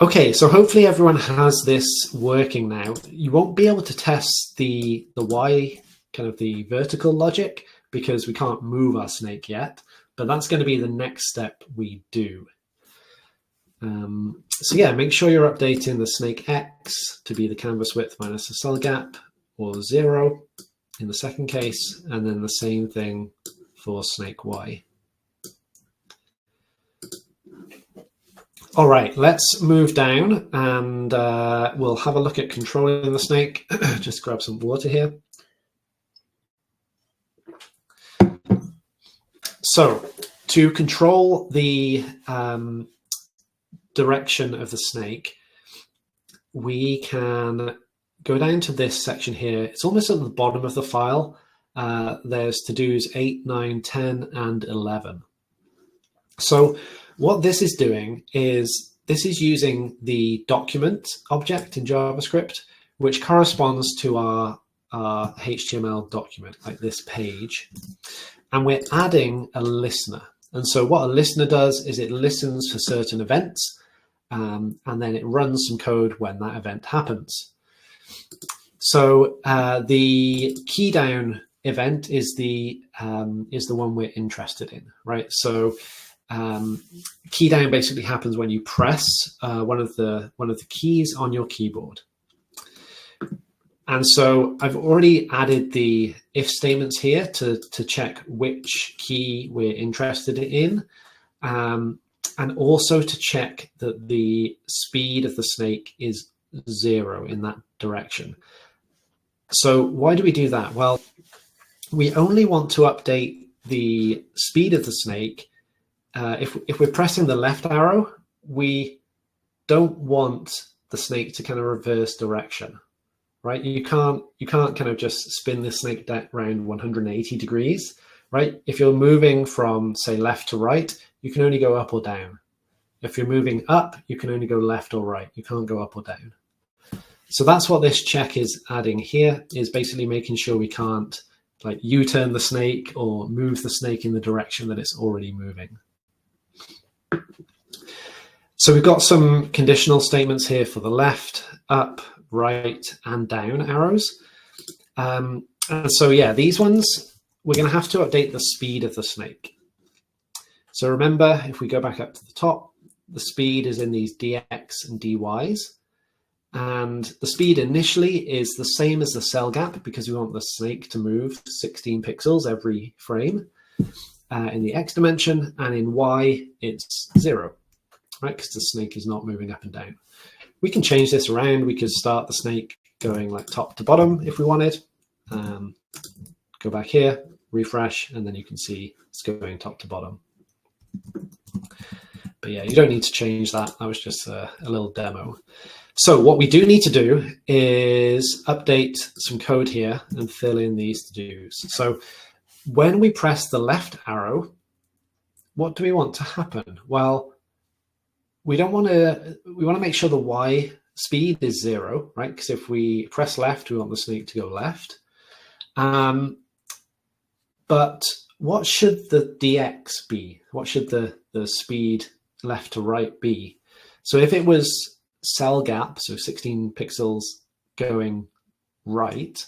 Okay, so hopefully everyone has this working now. You won't be able to test the Y, kind of the vertical logic, because we can't move our snake yet, but that's going to be the next step we do. So yeah, make sure you're updating the snake X to be the canvas width minus the cell gap, or 0 in the second case, and then the same thing for snake Y. All right, let's move down and we'll have a look at controlling the snake. Just grab some water here. So to control the direction of the snake, we can go down to this section here. It's almost at the bottom of the file. There's to-dos 8, 9, 10, and 11. So what this is doing is this is using the document object in JavaScript, which corresponds to our HTML document, like this page. And we're adding a listener. And so what a listener does is it listens for certain events, and then it runs some code when that event happens. So the key down event is the one we're interested in, right? So key down basically happens when you press one of the keys on your keyboard. And so I've already added the if statements here to check which key we're interested in, and also to check that the speed of the snake is 0 in that direction. So why do we do that? Well, we only want to update the speed of the snake if we're pressing the left arrow. We don't want the snake to kind of reverse direction, right? You can't kind of just spin the snake around 180 degrees, right? If you're moving from, say, left to right, you can only go up or down. If you're moving up, you can only go left or right. You can't go up or down. So that's what this check is adding here, is basically making sure we can't like U-turn the snake or move the snake in the direction that it's already moving. So we've got some conditional statements here for the left, up, right, and down arrows. And so yeah, these ones, we're going to have to update the speed of the snake. So remember, if we go back up to the top, the speed is in these dx and dys. And the speed initially is the same as the cell gap because we want the snake to move 16 pixels every frame in the X dimension, and in Y it's 0, right? Because the snake is not moving up and down. We can change this around. We could start the snake going like top to bottom if we wanted. Go back here, refresh, and then you can see it's going top to bottom. But yeah, you don't need to change that. That was just a little demo. So what we do need to do is update some code here and fill in these to-dos. So when we press the left arrow, what do we want to happen? Well, we want to make sure the Y speed is 0, right? Because if we press left, we want the snake to go left. But what should the dx be? What should the speed left to right be? So if it was cell gap, so 16 pixels going right,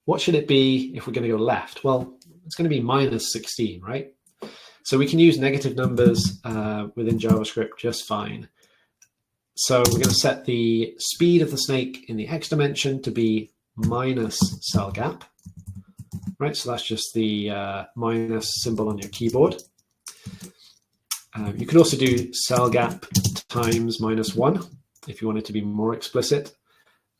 what should it be if we're going to go left? Well, it's going to be minus 16, right? So we can use negative numbers within JavaScript just fine. So we're going to set the speed of the snake in the X dimension to be minus cell gap, right? So that's just the minus symbol on your keyboard. You could also do cell gap times -1 if you want it to be more explicit.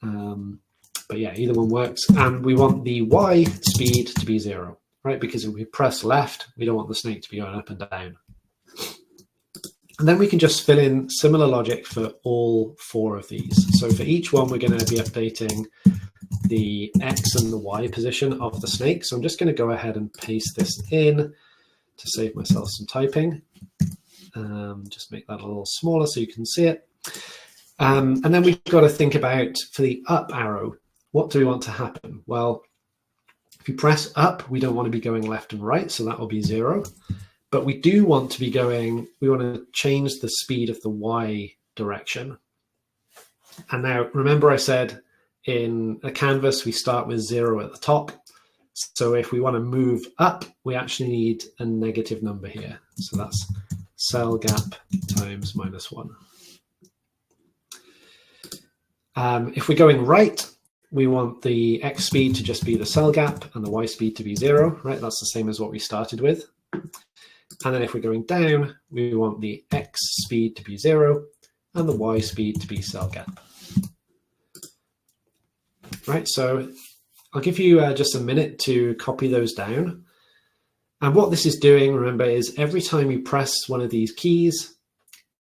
But yeah, either one works. And we want the Y speed to be 0, right? Because if we press left, we don't want the snake to be going up and down. And then we can just fill in similar logic for all 4 of these. So for each one, we're going to be updating the X and the Y position of the snake. So I'm just going to go ahead and paste this in to save myself some typing. Just make that a little smaller so you can see it. And then we've got to think about, for the up arrow, what do we want to happen? Well, if you press up, we don't want to be going left and right, so that will be 0. But we do want to be going, we want to change the speed of the Y direction. And now, remember I said in a canvas, we start with 0 at the top. So if we want to move up, we actually need a negative number here. So that's cell gap times -1. If we're going right, we want the X speed to just be the cell gap and the Y speed to be 0, right? That's the same as what we started with. And then if we're going down, we want the X speed to be 0 and the Y speed to be cell gap. Right, so I'll give you just a minute to copy those down. And what this is doing, remember, is every time you press one of these keys,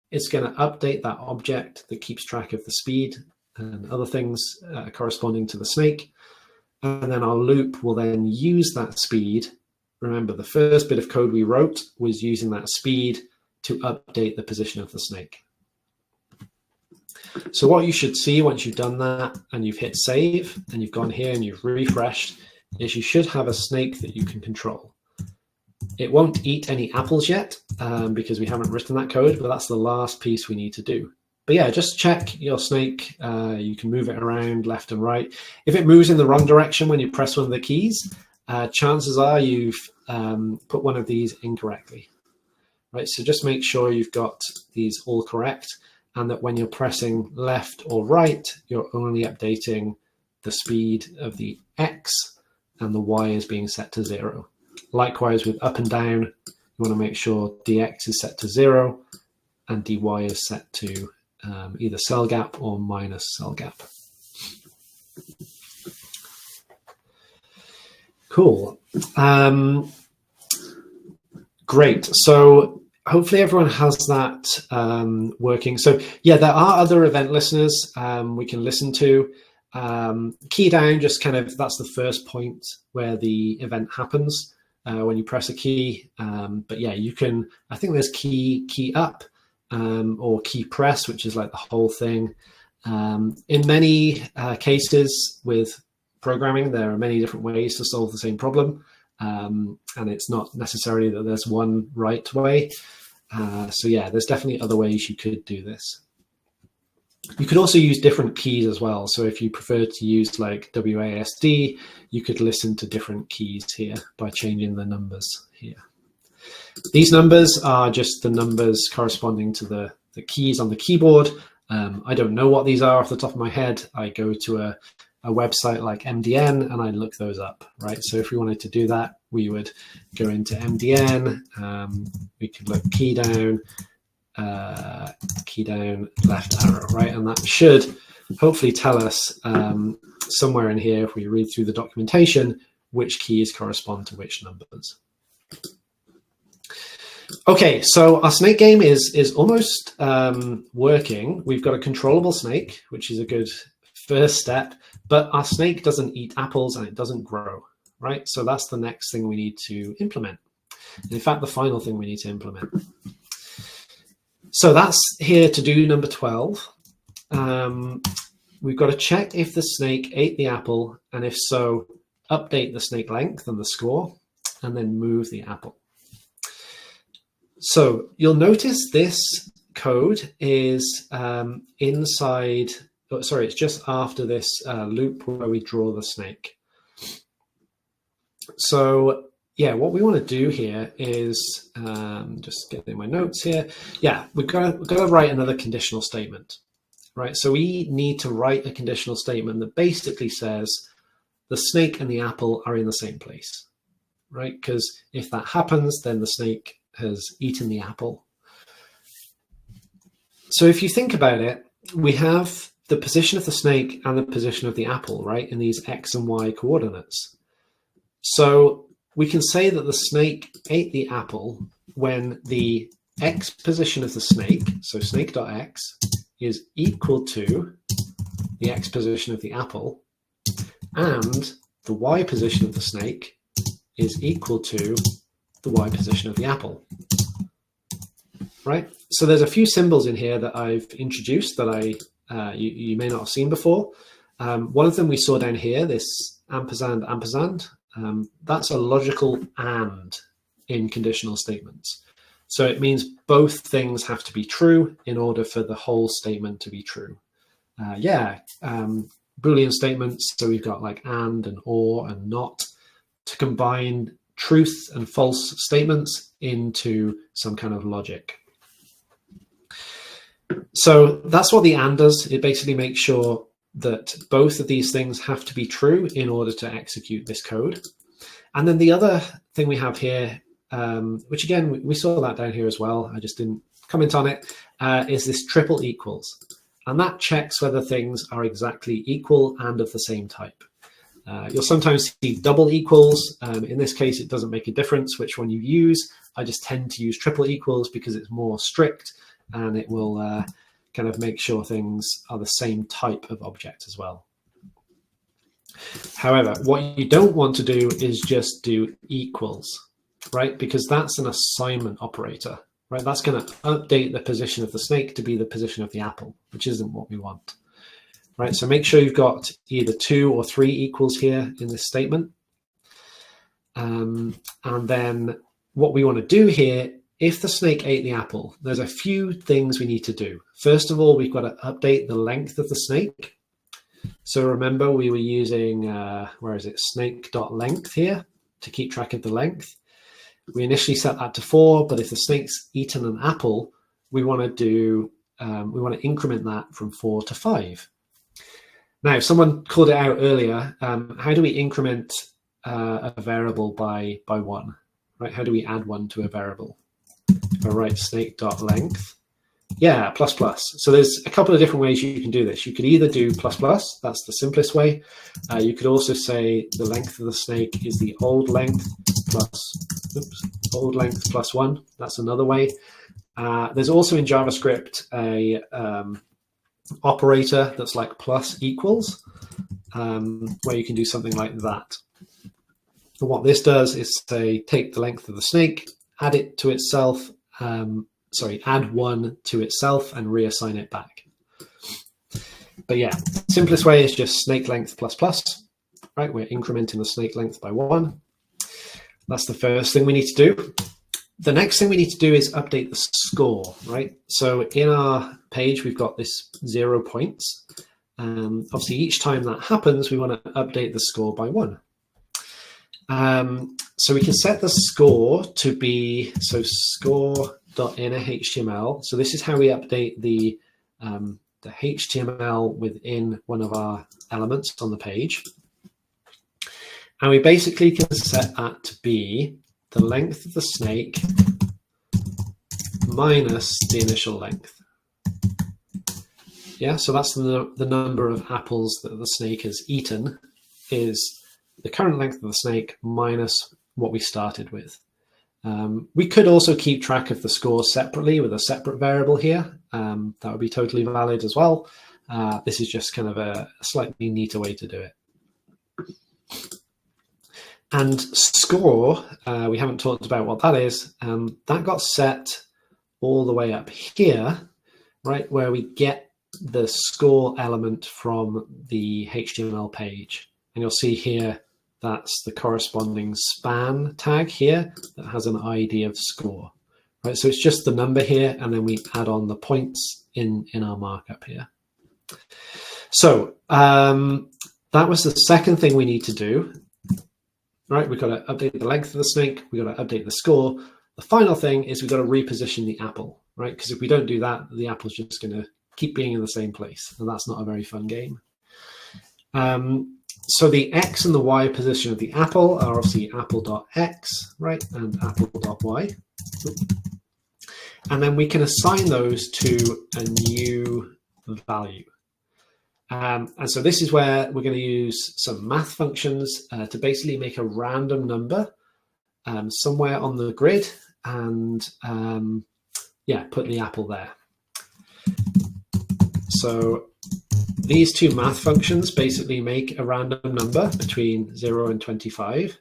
it's going to update that object that keeps track of the speed and other things corresponding to the snake. And then our loop will then use that speed. Remember, the first bit of code we wrote was using that speed to update the position of the snake. So what you should see once you've done that and you've hit save and you've gone here and you've refreshed is you should have a snake that you can control. It won't eat any apples yet because we haven't written that code, but that's the last piece we need to do. But yeah, just check your snake. You can move it around left and right. If it moves in the wrong direction when you press one of the keys, chances are you've put one of these incorrectly. Right, so just make sure you've got these all correct and that when you're pressing left or right, you're only updating the speed of the X and the Y is being set to 0. Likewise with up and down, you want to make sure dx is set to 0 and dy is set to either cell gap or minus cell gap. Cool. Great. So hopefully everyone has that working. So yeah, there are other event listeners we can listen to. Key down, just kind of, that's the first point where the event happens when you press a key. But yeah, you can, I think there's key up or key press, which is like the whole thing. In many cases with programming, there are many different ways to solve the same problem. And it's not necessarily that there's one right way. So yeah, there's definitely other ways you could do this. You could also use different keys as well. So if you prefer to use like WASD, you could listen to different keys here by changing the numbers here. These numbers are just the numbers corresponding to the keys on the keyboard. I don't know what these are off the top of my head. I go to a website like MDN and I look those up, right? So if we wanted to do that, we would go into MDN. We could look key down, left arrow, right? And that should hopefully tell us somewhere in here, if we read through the documentation, which keys correspond to which numbers. Okay, so our snake game is almost working. We've got a controllable snake, which is a good first step, but our snake doesn't eat apples and it doesn't grow, right? So that's the next thing we need to implement. And in fact, the final thing we need to implement. So that's here to do number 12. We've got to check if the snake ate the apple, and if so, update the snake length and the score, and then move the apple. So you'll notice this code is inside, oh, sorry, it's just after this loop where we draw the snake. So yeah, what we want to do here is just getting my notes here. Yeah, we've got to write another conditional statement, right? So we need to write a conditional statement that basically says the snake and the apple are in the same place, right? Because if that happens, then the snake has eaten the apple. So if you think about it, we have the position of the snake and the position of the apple, right, in these X and Y coordinates. So we can say that the snake ate the apple when the X position of the snake, so snake.x, is equal to the X position of the apple, and the Y position of the snake is equal to the Y position of the apple. right? So there's a few symbols in here that I've introduced that you may not have seen before. One of them we saw down here, this ampersand, ampersand. That's a logical and in conditional statements. So it means both things have to be true in order for the whole statement to be true. Boolean statements, so we've got like and or and not, to combine truth and false statements into some kind of logic. So that's what the and does. It basically makes sure that both of these things have to be true in order to execute this code. And then the other thing we have here, which again, we saw that down here as well, I just didn't comment on it, is this triple equals. And that checks whether things are exactly equal and of the same type. You'll sometimes see double equals. In this case, it doesn't make a difference which one you use. I just tend to use triple equals because it's more strict and it will kind of make sure things are the same type of object as well. However, what you don't want to do is just do equals, right? Because that's an assignment operator, right? That's going to update the position of the snake to be the position of the apple, which isn't what we want, right? So make sure you've got either 2 or 3 equals here in this statement. And then what we want to do here, if the snake ate the apple, there's a few things we need to do. First of all, we've got to update the length of the snake. So remember, we were using, snake.length here to keep track of the length. We initially set that to 4, but if the snake's eaten an apple, we want to increment that from 4 to 5. Now, someone called it out earlier. How do we increment a variable by 1? Right? How do we add 1 to a variable? If I write snake.length, plus plus. So there's a couple of different ways you can do this. You could either do plus plus, that's the simplest way. You could also say the length of the snake is the old length plus 1. That's another way. There's also in JavaScript a operator that's like plus equals, where you can do something like that. And what this does is say, take the length of the snake, add it to itself, add 1 to itself and reassign it back. But yeah, simplest way is just snake length plus plus, right? We're incrementing the snake length by 1. That's the first thing we need to do. The next thing we need to do is update the score, right? So in our page, we've got this 0 points. Obviously, each time that happens, we want to update the score by 1. So we can set the score to be, score.innerHTML. So this is how we update the HTML within one of our elements on the page. And we basically can set that to be the length of the snake minus the initial length. Yeah, so that's the number of apples that the snake has eaten, is the current length of the snake minus what we started with. We could also keep track of the score separately with a separate variable here. That would be totally valid as well. This is just kind of a slightly neater way to do it. And score, we haven't talked about what that is. That got set all the way up here, right, where we get the score element from the HTML page. And you'll see here, that's the corresponding span tag here that has an ID of score, right? So it's just the number here, and then we add on the points in our markup here. So that was the second thing we need to do, right? We've got to update the length of the snake. We've got to update the score. The final thing is we've got to reposition the apple, right? Because if we don't do that, the apple's just going to keep being in the same place, and that's not a very fun game. So the X and the Y position of the apple are obviously apple.x, right, and apple.y. And then we can assign those to a new value. And so this is where we're going to use some math functions to basically make a random number somewhere on the grid and put the apple there. So these two math functions basically make a random number between 0 and 25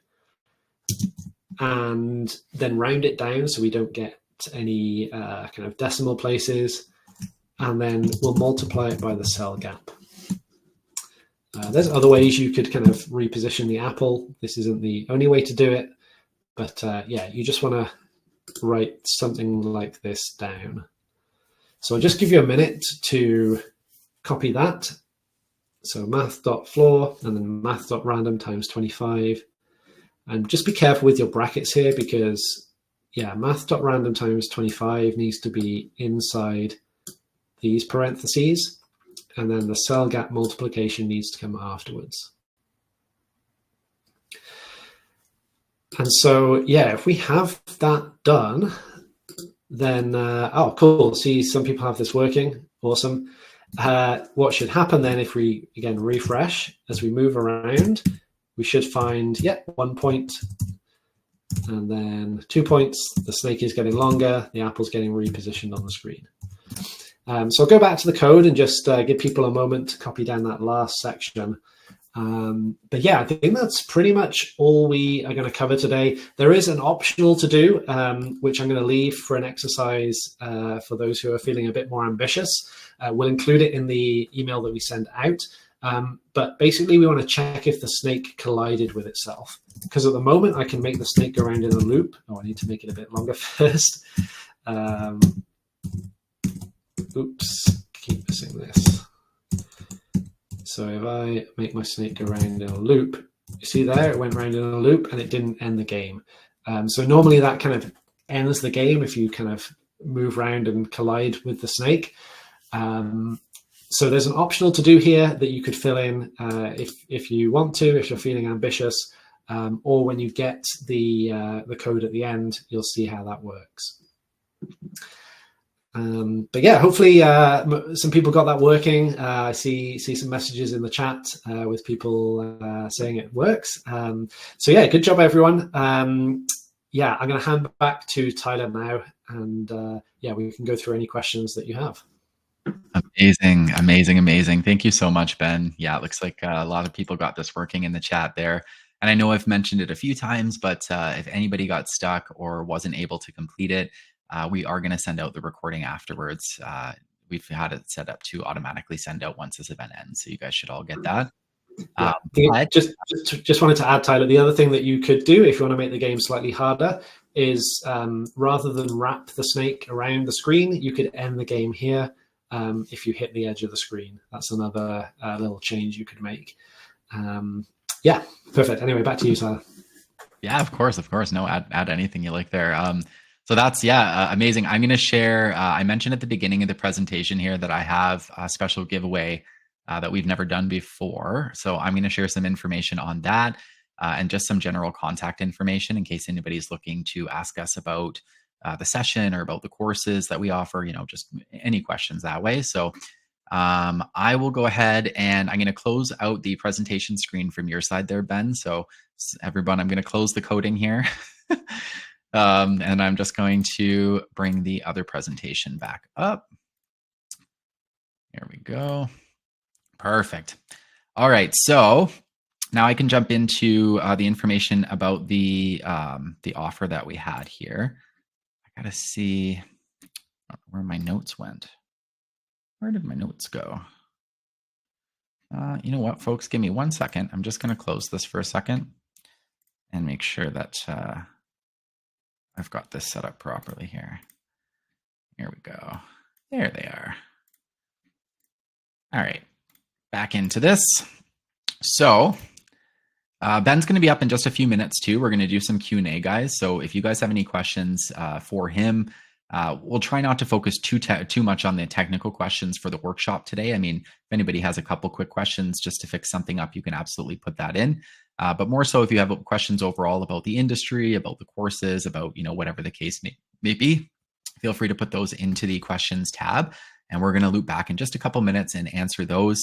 and then round it down so we don't get any kind of decimal places, and then we'll multiply it by the cell gap. There's other ways you could kind of reposition the apple. This isn't the only way to do it, but yeah, you just want to write something like this down. So I'll just give you a minute to copy that. So math.floor and then math.random times 25. And just be careful with your brackets here because, yeah, math.random times 25 needs to be inside these parentheses. And then the cell gap multiplication needs to come afterwards. And so, yeah, if we have that done, then, oh, cool. See, some people have this working. Awesome. What should happen then if we, again, refresh as we move around, we should find, yeah, 1 point and then 2 points. The snake is getting longer. The apple's getting repositioned on the screen. So I'll go back to the code and just give people a moment to copy down that last section. But yeah, I think that's pretty much all we are going to cover today. There is an optional to do, which I'm going to leave for an exercise for those who are feeling a bit more ambitious. We'll include it in the email that we send out. But basically, we want to check if the snake collided with itself. Because at the moment, I can make the snake go around in a loop. Oh, I need to make it a bit longer first. Oops, keep missing this. So if I make my snake go around in a loop, you see there, it went around in a loop and it didn't end the game. So normally that kind of ends the game if you kind of move around and collide with the snake. So there's an optional to do here that you could fill in if you want to, if you're feeling ambitious, or when you get the code at the end, you'll see how that works. But yeah, hopefully some people got that working. I see some messages in the chat with people saying it works. So yeah, good job, everyone. Yeah, I'm going to hand back to Tyler now, and yeah, we can go through any questions that you have. Amazing. Thank you so much, Ben. Yeah, it looks like a lot of people got this working in the chat there. And I know I've mentioned it a few times, but if anybody got stuck or wasn't able to complete it, we are going to send out the recording afterwards. We've had it set up to automatically send out once this event ends. So you guys should all get that. Yeah, just wanted to add, Tyler, the other thing that you could do if you want to make the game slightly harder is rather than wrap the snake around the screen, you could end the game here if you hit the edge of the screen. That's another little change you could make. Yeah, perfect. Anyway, back to you, Tyler. Yeah, of course. No, add anything you like there. So that's, amazing. I'm going to share, I mentioned at the beginning of the presentation here that I have a special giveaway that we've never done before. So I'm going to share some information on that and just some general contact information in case anybody's looking to ask us about the session or about the courses that we offer, just any questions that way. So I will go ahead and I'm going to close out the presentation screen from your side there, Ben. So everyone, I'm going to close the coding here. And I'm just going to bring the other presentation back up. Here we go. Perfect. All right. So now I can jump into the information about the offer that we had here. I got to see where my notes went. Where did my notes go? You know what, folks? Give me 1 second. I'm just going to close this for a second and make sure that I've got this set up properly here. Here we go. There they are. All right, back into this. So Ben's going to be up in just a few minutes too. We're going to do some Q&A, guys. So if you guys have any questions for him, we'll try not to focus too much on the technical questions for the workshop today. I mean, if anybody has a couple quick questions just to fix something up, you can absolutely put that in. But more so if you have questions overall about the industry, about the courses, about, whatever the case may be, feel free to put those into the questions tab. And we're going to loop back in just a couple minutes and answer those.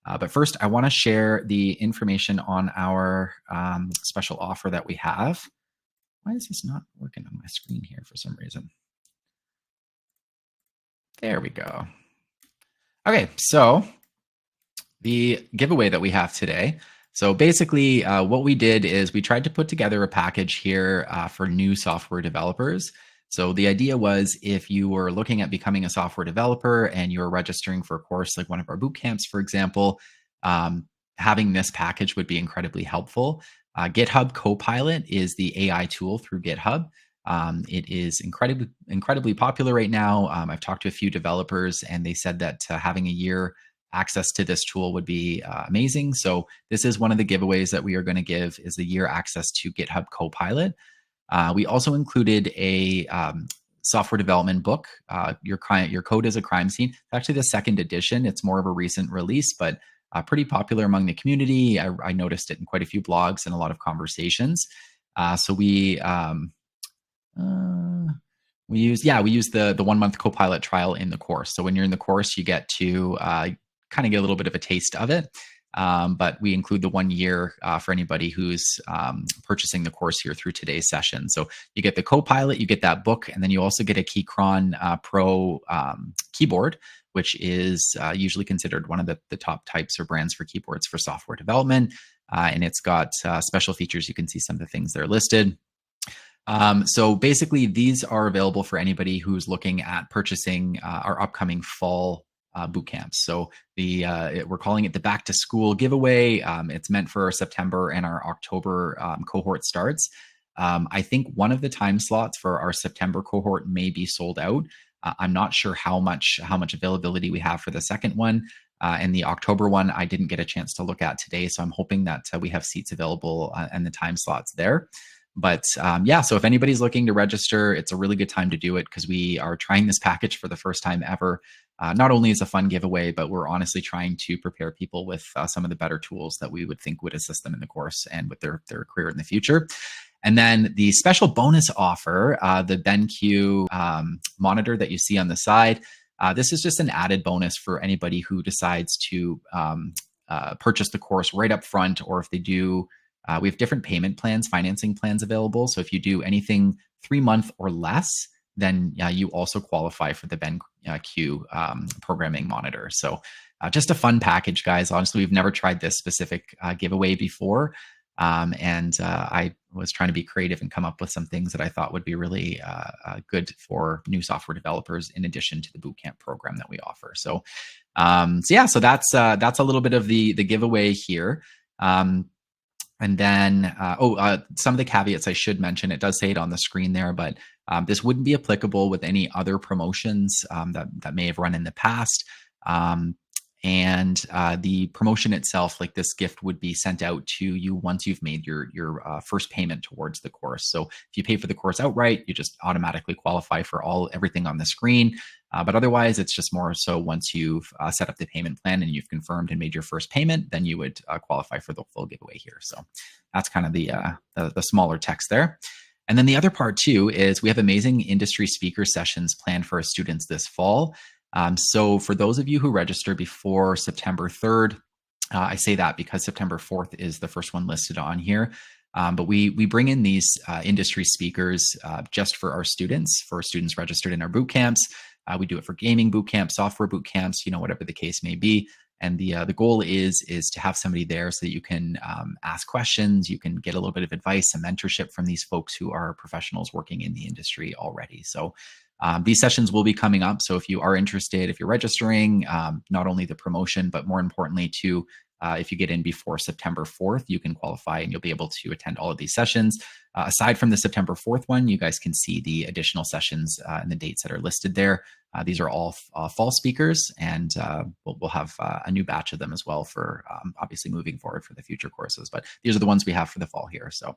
But first, I want to share the information on our special offer that we have. Why is this not working on my screen here for some reason? There we go. Okay, so the giveaway that we have today. So basically what we did is we tried to put together a package here for new software developers So the idea was if you were looking at becoming a software developer and you're registering for a course like one of our boot camps, for example, um, having this package would be incredibly helpful. GitHub Copilot is the AI tool through GitHub. It is incredibly popular right now. I've talked to a few developers, and they said that having a year access to this tool would be amazing. So this is one of the giveaways that we are going to give is the year access to GitHub Copilot. We also included a software development book. Your code is a crime scene. It's actually the second edition. It's more of a recent release, but pretty popular among the community. I noticed it in quite a few blogs and a lot of conversations. So we use the 1 month Copilot trial in the course. So when you're in the course, you get to kind of get a little bit of a taste of it. But we include the 1 year for anybody who's purchasing the course here through today's session. So you get the Copilot, you get that book, and then you also get a Keychron Pro keyboard, which is usually considered one of the top types or brands for keyboards for software development. And it's got special features. You can see some of the things that are listed. So basically, these are available for anybody who's looking at purchasing our upcoming fall boot camps. So we're calling it the Back to School giveaway. It's meant for our September and our October cohort starts. I think one of the time slots for our September cohort may be sold out. I'm not sure how much availability we have for the second one. And the October one, I didn't get a chance to look at today. So I'm hoping that we have seats available and the time slots there. But yeah, so if anybody's looking to register, it's a really good time to do it because we are trying this package for the first time ever. Not only is a fun giveaway, but we're honestly trying to prepare people with some of the better tools that we would think would assist them in the course and with their career in the future. And then the special bonus offer, the BenQ monitor that you see on the side, this is just an added bonus for anybody who decides to purchase the course right up front, or if they do. We have different payment plans, financing plans available. So if you do anything 3 month or less, then you also qualify for the BenQ programming monitor. So just a fun package, guys. Honestly, we've never tried this specific giveaway before. And I was trying to be creative and come up with some things that I thought would be really good for new software developers, in addition to the bootcamp program that we offer. So that's a little bit of the giveaway here. And then, some of the caveats I should mention, it does say it on the screen there, but this wouldn't be applicable with any other promotions that may have run in the past. And the promotion itself, like this gift, would be sent out to you once you've made your first payment towards the course. So if you pay for the course outright, you just automatically qualify for everything on the screen. But otherwise, it's just more so once you've set up the payment plan and you've confirmed and made your first payment, then you would qualify for the full giveaway here. So that's kind of the smaller text there. And then the other part too is we have amazing industry speaker sessions planned for our students this fall. So for those of you who register before September 3rd, I say that because September 4th is the first one listed on here. But we bring in these industry speakers just for students registered in our boot camps. We do it for gaming boot camps, software boot camps, whatever the case may be. And the goal is to have somebody there so that you can ask questions, you can get a little bit of advice and mentorship from these folks who are professionals working in the industry already. So these sessions will be coming up. So if you are interested, if you're registering, not only the promotion, but more importantly too, if you get in before September 4th, you can qualify and you'll be able to attend all of these sessions. Aside from the September 4th one, you guys can see the additional sessions and the dates that are listed there. These are all fall speakers, and we'll have a new batch of them as well for obviously moving forward for the future courses. But these are the ones we have for the fall here. So,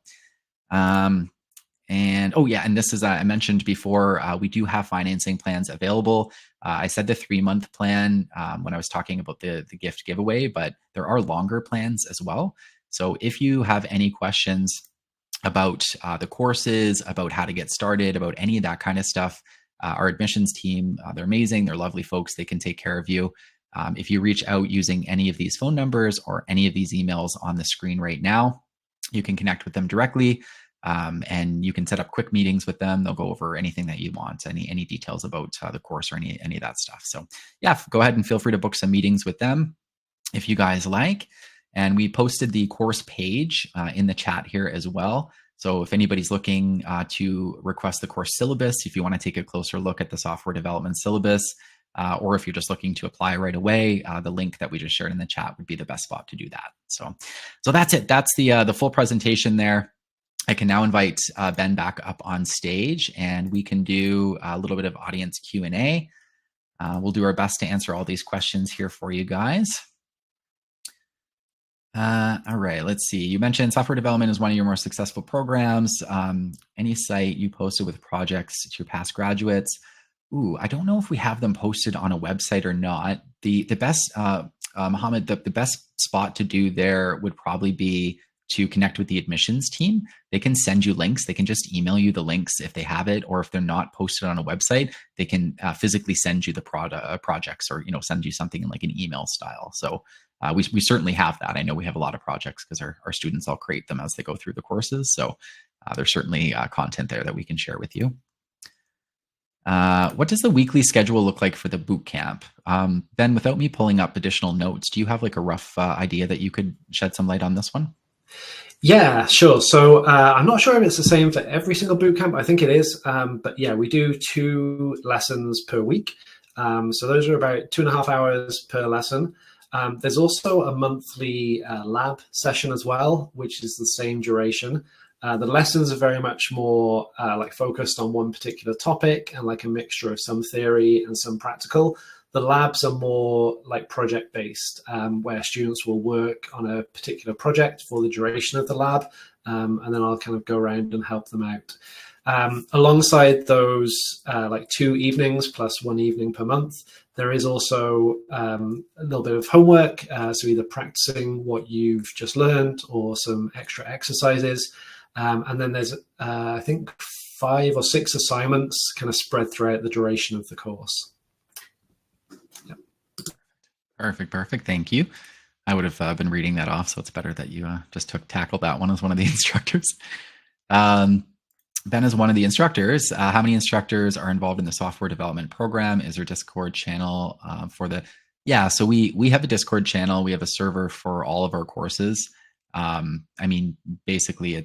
and this is, I mentioned before, we do have financing plans available. I said the 3 month plan when I was talking about the gift giveaway, but there are longer plans as well. So if you have any questions about the courses, about how to get started, about any of that kind of stuff, our admissions team, they're amazing. They're lovely folks. They can take care of you. If you reach out using any of these phone numbers or any of these emails on the screen right now, you can connect with them directly. And you can set up quick meetings with them. They'll go over anything that you want, any details about the course or any of that stuff. So yeah, go ahead and feel free to book some meetings with them if you guys like. And we posted the course page in the chat here as well. So if anybody's looking to request the course syllabus, if you want to take a closer look at the software development syllabus, or if you're just looking to apply right away, the link that we just shared in the chat would be the best spot to do that. So that's it. That's the full presentation there. I can now invite Ben back up on stage, and we can do a little bit of audience Q&A. We'll do our best to answer all these questions here for you guys. All right, let's see. You mentioned software development is one of your more successful programs. Any site you posted with projects to your past graduates? Ooh, I don't know if we have them posted on a website or not. The best, Mohammed, the best spot to do there would probably be to connect with the admissions team. They can send you links. They can just email you the links if they have it, or if they're not posted on a website, they can physically send you the projects, or send you something in like an email style. So we certainly have that. I know we have a lot of projects because our students all create them as they go through the courses. So there's certainly content there that we can share with you. What does the weekly schedule look like for the boot camp? Ben, without me pulling up additional notes, do you have like a rough idea that you could shed some light on this one? Yeah, sure. So I'm not sure if it's the same for every single bootcamp. I think it is. But yeah, we do 2 lessons per week. So those are about 2.5 hours per lesson. There's also a monthly lab session as well, which is the same duration. The lessons are very much more like focused on one particular topic and like a mixture of some theory and some practical. The labs are more like project-based, where students will work on a particular project for the duration of the lab, and then I'll kind of go around and help them out. Alongside those like 2 evenings plus 1 evening per month, there is also a little bit of homework, so either practicing what you've just learned or some extra exercises. And then there's, I think, 5 or 6 assignments kind of spread throughout the duration of the course. Yep. Perfect. Thank you. I would have been reading that off, so it's better that you just tackled that one as one of the instructors. Ben is one of the instructors. How many instructors are involved in the software development program? Is there a Discord channel for the? Yeah, so we have a Discord channel. We have a server for all of our courses. I mean, basically,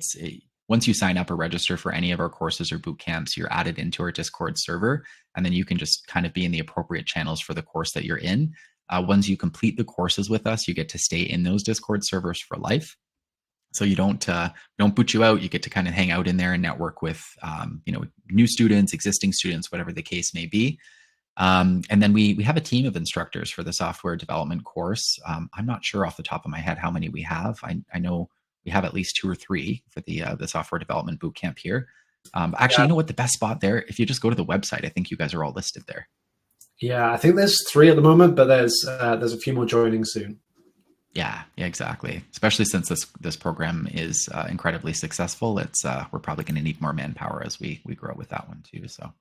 once you sign up or register for any of our courses or boot camps, you're added into our Discord server, and then you can just kind of be in the appropriate channels for the course that you're in. Once you complete the courses with us, you get to stay in those Discord servers for life. So you don't boot you out. You get to kind of hang out in there and network with new students, existing students, whatever the case may be. And then we have a team of instructors for the software development course. I'm not sure off the top of my head how many we have. I know we have at least 2 or 3 for the software development bootcamp here. Actually, you know what? The best spot there, if you just go to the website, I think you guys are all listed there. Yeah, I think there's 3 at the moment, but there's a few more joining soon. Yeah, exactly. Especially since this program is incredibly successful, we're probably going to need more manpower as we grow with that one too. So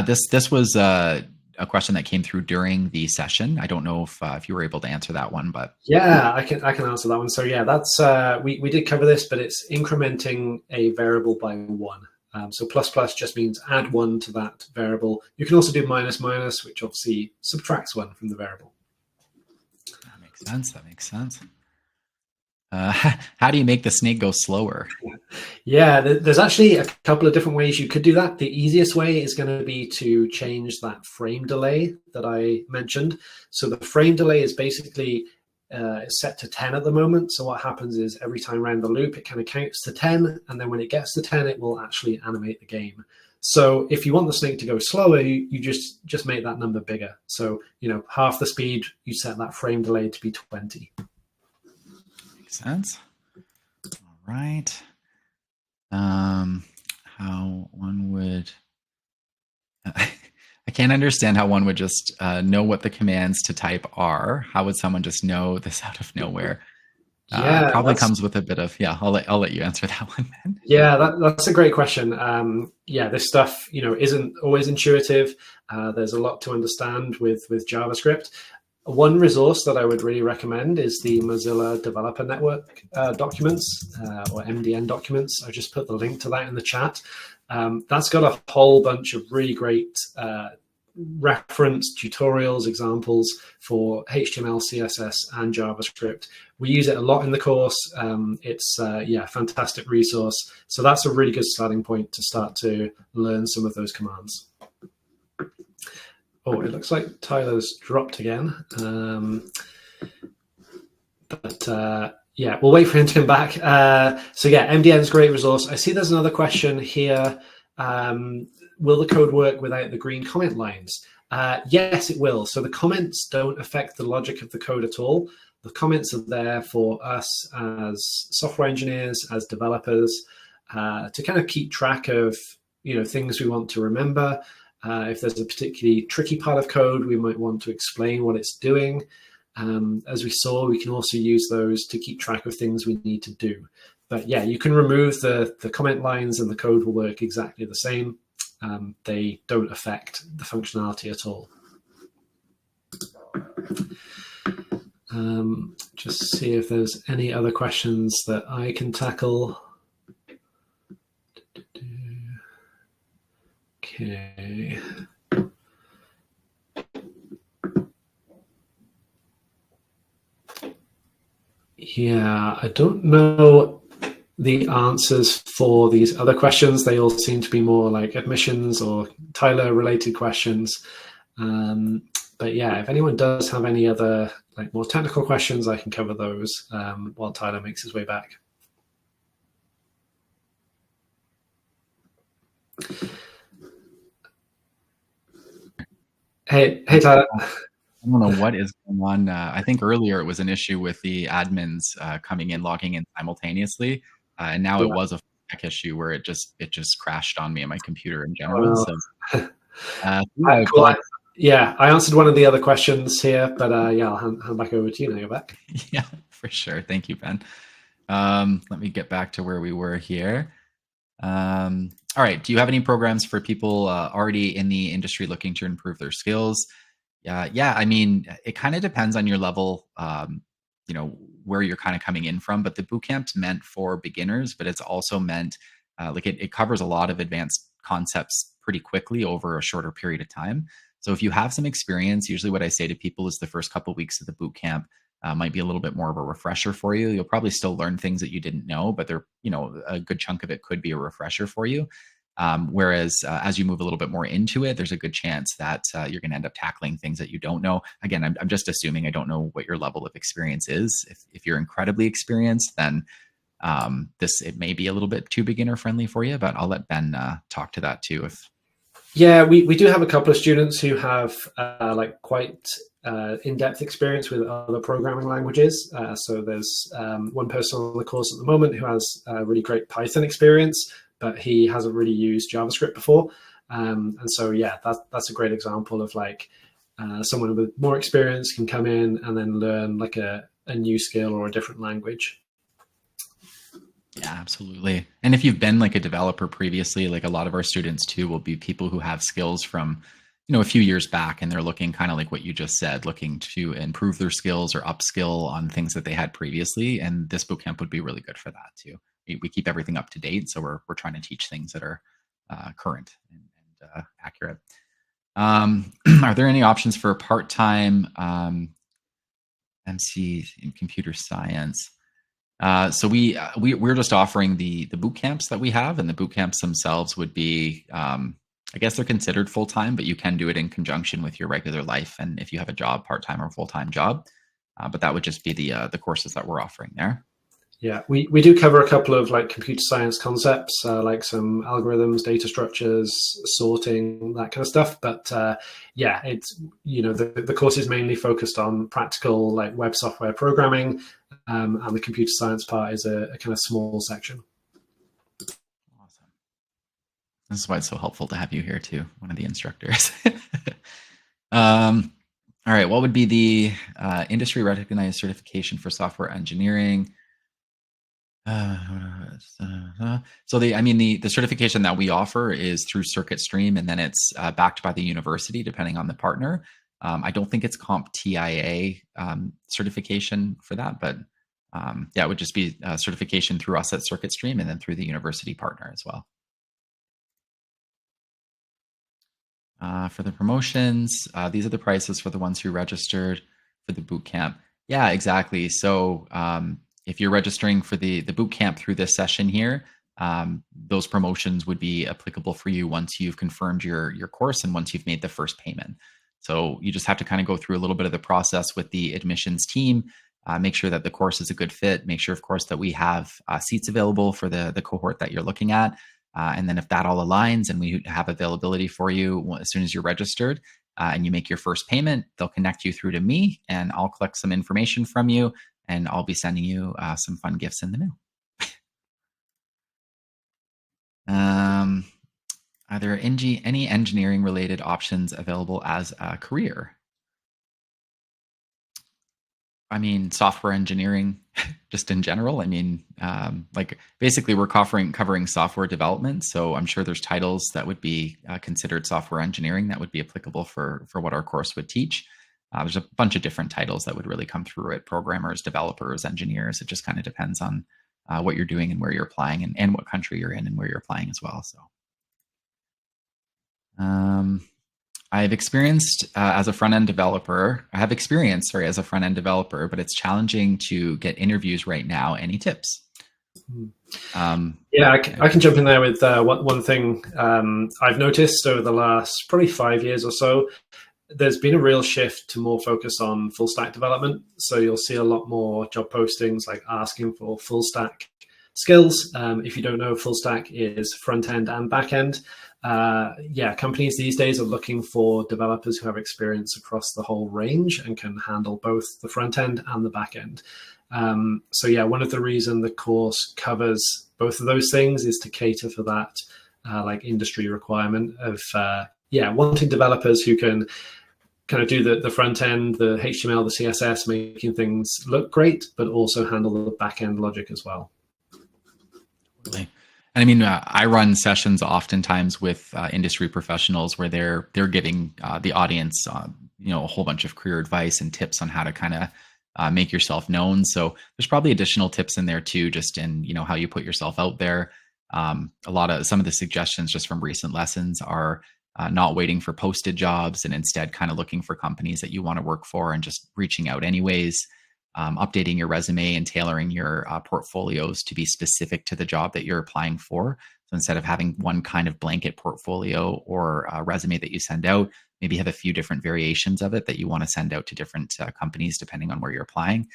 this was a question that came through during the session. I don't know if you were able to answer that one, but yeah, I can answer that one. So yeah, that's we did cover this, but it's incrementing a variable by 1. So plus just means add 1 to that variable. You can also do minus, which obviously subtracts 1 from the variable. That makes sense. How do you make the snake go slower? Yeah, there's actually a couple of different ways you could do that. The easiest way is going to be to change that frame delay that I mentioned. So the frame delay is basically set to 10 at the moment. So what happens is every time around the loop, it kind of counts to 10. And then when it gets to 10, it will actually animate the game. So if you want the snake to go slower, you just make that number bigger. So, half the speed, you set that frame delay to be 20. Makes sense. All right. How one would... I can't understand how one would just know what the commands to type are. How would someone just know this out of nowhere? Yeah, probably comes with a bit of, I'll let you answer that one then. Yeah, that's a great question. This stuff, isn't always intuitive. There's a lot to understand with JavaScript. One resource that I would really recommend is the Mozilla Developer Network documents, or MDN documents. I just put the link to that in the chat. That's got a whole bunch of really great reference tutorials, examples for HTML, CSS, and JavaScript. We use it a lot in the course. It's a fantastic resource. So that's a really good starting point to start to learn some of those commands. Oh, it looks like Tyler's dropped again. We'll wait for him to come back. So MDN is a great resource. I see there's another question here. Will the code work without the green comment lines? Yes, it will. So the comments don't affect the logic of the code at all. The comments are there for us as software engineers, as developers, to kind of keep track of things we want to remember. If there's a particularly tricky part of code, we might want to explain what it's doing. As we saw, we can also use those to keep track of things we need to do. But yeah, you can remove the comment lines and the code will work exactly the same. They don't affect the functionality at all. Just see if there's any other questions that I can tackle. Okay. Yeah, I don't know the answers for these other questions. They all seem to be more like admissions or Tyler related questions. But yeah, if anyone does have any other like more technical questions, I can cover those while Tyler makes his way back. Hey Tyler. I don't know what is going on. I think earlier it was an issue with the admins coming in, logging in simultaneously, and now it was a tech issue where it just crashed on me and my computer in general. So, cool. I answered one of the other questions here, but I'll hand back over to you now. You're back. Yeah, for sure. Thank you, Ben. Let me get back to where we were here. All right. Do you have any programs for people already in the industry looking to improve their skills? Yeah, I mean, it kind of depends on your level, where you're kind of coming in from. But the bootcamp's meant for beginners, but it's also meant it covers a lot of advanced concepts pretty quickly over a shorter period of time. So if you have some experience, usually what I say to people is the first couple of weeks of the bootcamp might be a little bit more of a refresher for you. You'll probably still learn things that you didn't know, but a good chunk of it could be a refresher for you. Whereas as you move a little bit more into it, there's a good chance that you're going to end up tackling things that you don't know. Again, I'm just assuming. I don't know what your level of experience is. If you're incredibly experienced, then it may be a little bit too beginner friendly for you, but I'll let Ben talk to that too. We do have a couple of students who have quite in-depth experience with other programming languages. So there's one person on the course at the moment who has really great Python experience, but he hasn't really used JavaScript before. And so, that's a great example of someone with more experience can come in and then learn a new skill or a different language. Yeah, absolutely. And if you've been a developer previously, a lot of our students too will be people who have skills from, a few years back, and they're looking kind of like what you just said, looking to improve their skills or upskill on things that they had previously. And this bootcamp would be really good for that too. We keep everything up to date, so we're trying to teach things that are current and accurate. Are there any options for part-time MC in computer science? So we're just offering the boot camps that we have, and the boot camps themselves would be, I guess they're considered full-time, but you can do it in conjunction with your regular life. And if you have a job, part-time or full-time job, but that would just be the courses that we're offering there. Yeah, we do cover a couple of computer science concepts, like some algorithms, data structures, sorting, that kind of stuff. But it's the course is mainly focused on practical web software programming, and the computer science part is a kind of small section. Awesome. This is why it's so helpful to have you here too, one of the instructors. All right, what would be the industry recognized certification for software engineering? So the certification that we offer is through Circuit-Stream, and then it's backed by the university, depending on the partner. I don't think it's CompTIA certification for that, but it would just be certification through us at Circuit-Stream and then through the university partner as well. For the promotions, these are the prices for the ones who registered for the boot camp. Yeah, exactly. So if you're registering for the boot camp through this session here, those promotions would be applicable for you once you've confirmed your course and once you've made the first payment. So you just have to kind of go through a little bit of the process with the admissions team. Make sure that the course is a good fit. Make sure, of course, that we have seats available for the cohort that you're looking at. And then if that all aligns and we have availability for you as soon as you're registered and you make your first payment, they'll connect you through to me and I'll collect some information from you and I'll be sending you some fun gifts in the mail. Um, are there any engineering related options available as a career? I mean, software engineering, just in general. I mean, like basically, we're covering software development. So I'm sure there's titles that would be considered software engineering that would be applicable for what our course would teach. There's a bunch of different titles that would really come through it: programmers, developers, engineers. It just kind of depends on what you're doing and where you're applying, and what country you're in and where you're applying as well. So. Um, I've experienced as a front end developer. I have experience, sorry, as a front end developer, but it's challenging to get interviews right now. Any tips? Yeah, I can jump in there with one thing I've noticed over the last probably 5 years or so. There's been a real shift to more focus on full stack development. So you'll see a lot more job postings like asking for full stack skills. If you don't know, full stack is front end and back end. Yeah, companies these days are looking for developers who have experience across the whole range and can handle both the front end and the back end. So yeah, one of the reasons the course covers both of those things is to cater for that like industry requirement of wanting developers who can kind of do the front end, the HTML, the CSS, making things look great, but also handle the back end logic as well. Totally. And I mean, I run sessions oftentimes with industry professionals where they're giving the audience, a whole bunch of career advice and tips on how to kind of make yourself known. So there's probably additional tips in there too, just in how you put yourself out there. Some of the suggestions just from recent lessons are not waiting for posted jobs and instead kind of looking for companies that you want to work for and just reaching out anyways. Updating your resume and tailoring your portfolios to be specific to the job that you're applying for. So instead of having one kind of blanket portfolio or resume that you send out, maybe have a few different variations of it that you want to send out to different companies depending on where you're applying.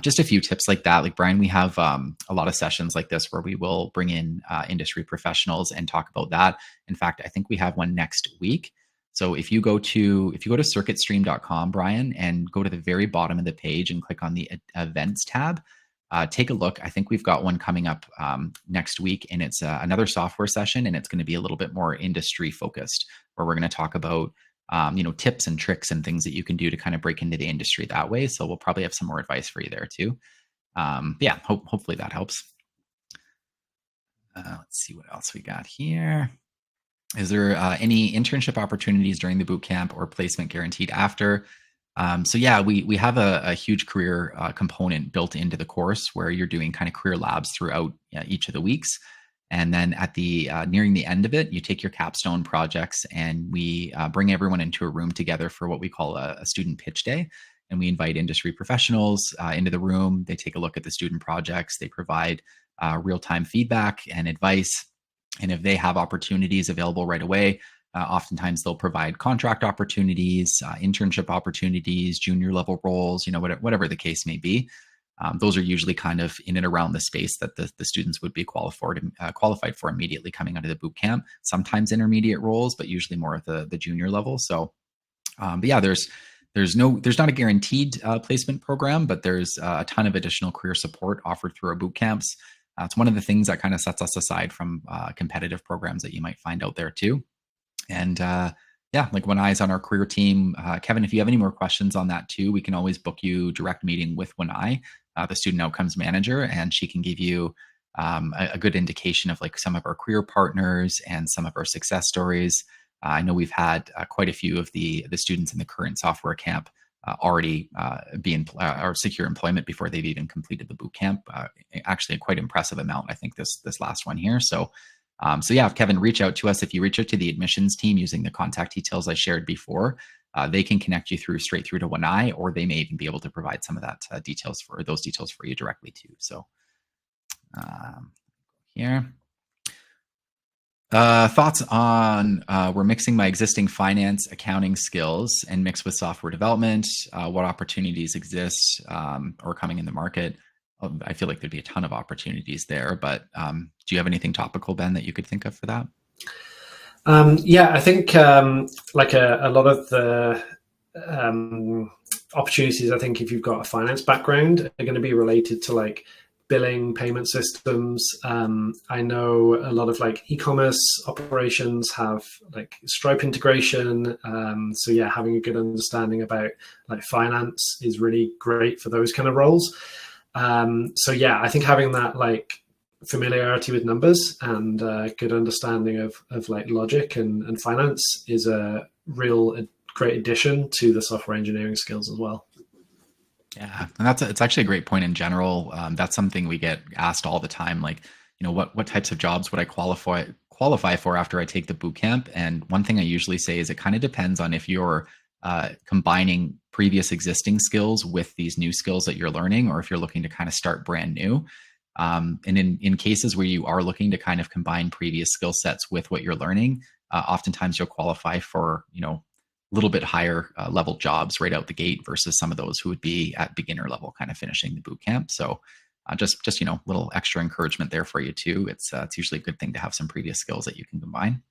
Just a few tips like that. Like Brian, we have a lot of sessions like this where we will bring in industry professionals and talk about that. In fact, I think we have one next week. So if you go to circuitstream.com, Brian, and go to the very bottom of the page and click on the events tab, take a look. I think we've got one coming up next week, and it's another software session, and it's going to be a little bit more industry focused, where we're going to talk about tips and tricks and things that you can do to kind of break into the industry that way. So we'll probably have some more advice for you there too. Hopefully that helps. Let's see what else we got here. Is there any internship opportunities during the boot camp or placement guaranteed after? We have a huge career component built into the course where you're doing kind of career labs throughout each of the weeks. And then at the nearing the end of it, you take your capstone projects and we bring everyone into a room together for what we call a student pitch day. And we invite industry professionals into the room. They take a look at the student projects. They provide real-time feedback and advice. And if they have opportunities available right away, oftentimes they'll provide contract opportunities, internship opportunities, junior level roles, whatever the case may be. Those are usually kind of in and around the space that the students would be qualified for immediately coming out of the boot camp. Sometimes intermediate roles, but usually more at the junior level. So, there's not a guaranteed placement program, but there's a ton of additional career support offered through our boot camps. It's one of the things that kind of sets us aside from competitive programs that you might find out there too. And like One Eye's on our career team. Kevin, if you have any more questions on that too, we can always book you direct meeting with One Eye, the student outcomes manager, and she can give you a good indication of like some of our career partners and some of our success stories. I know we've had quite a few of the students in the current software camp already or secure employment before they've even completed the boot camp. Actually, a quite impressive amount, I think, this last one here. So So yeah, Kevin, reach out to us. If you reach out to the admissions team using the contact details I shared before, they can connect you straight through to 1I, or they may even be able to provide some of that those details for you directly too. So here. Thoughts on we're mixing my existing finance accounting skills and mix with software development. What opportunities exist or coming in the market? I feel like there'd be a ton of opportunities there, but do you have anything topical, Ben, that you could think of for that? Yeah, I think like a lot of the opportunities, I think if you've got a finance background, are going to be related to like billing, payment systems. I know a lot of like e-commerce operations have like Stripe integration. So yeah, having a good understanding about like finance is really great for those kind of roles. So yeah, I think having that like familiarity with numbers and good understanding of like logic and finance is a great addition to the software engineering skills as well. Yeah, and it's actually a great point in general. That's something we get asked all the time. Like, what types of jobs would I qualify for after I take the boot camp? And one thing I usually say is it kind of depends on if you're combining previous existing skills with these new skills that you're learning, or if you're looking to kind of start brand new. And in cases where you are looking to kind of combine previous skill sets with what you're learning, oftentimes you'll qualify for little bit higher level jobs right out the gate versus some of those who would be at beginner level kind of finishing the boot camp. So just little extra encouragement there for you too. It's usually a good thing to have some previous skills that you can combine.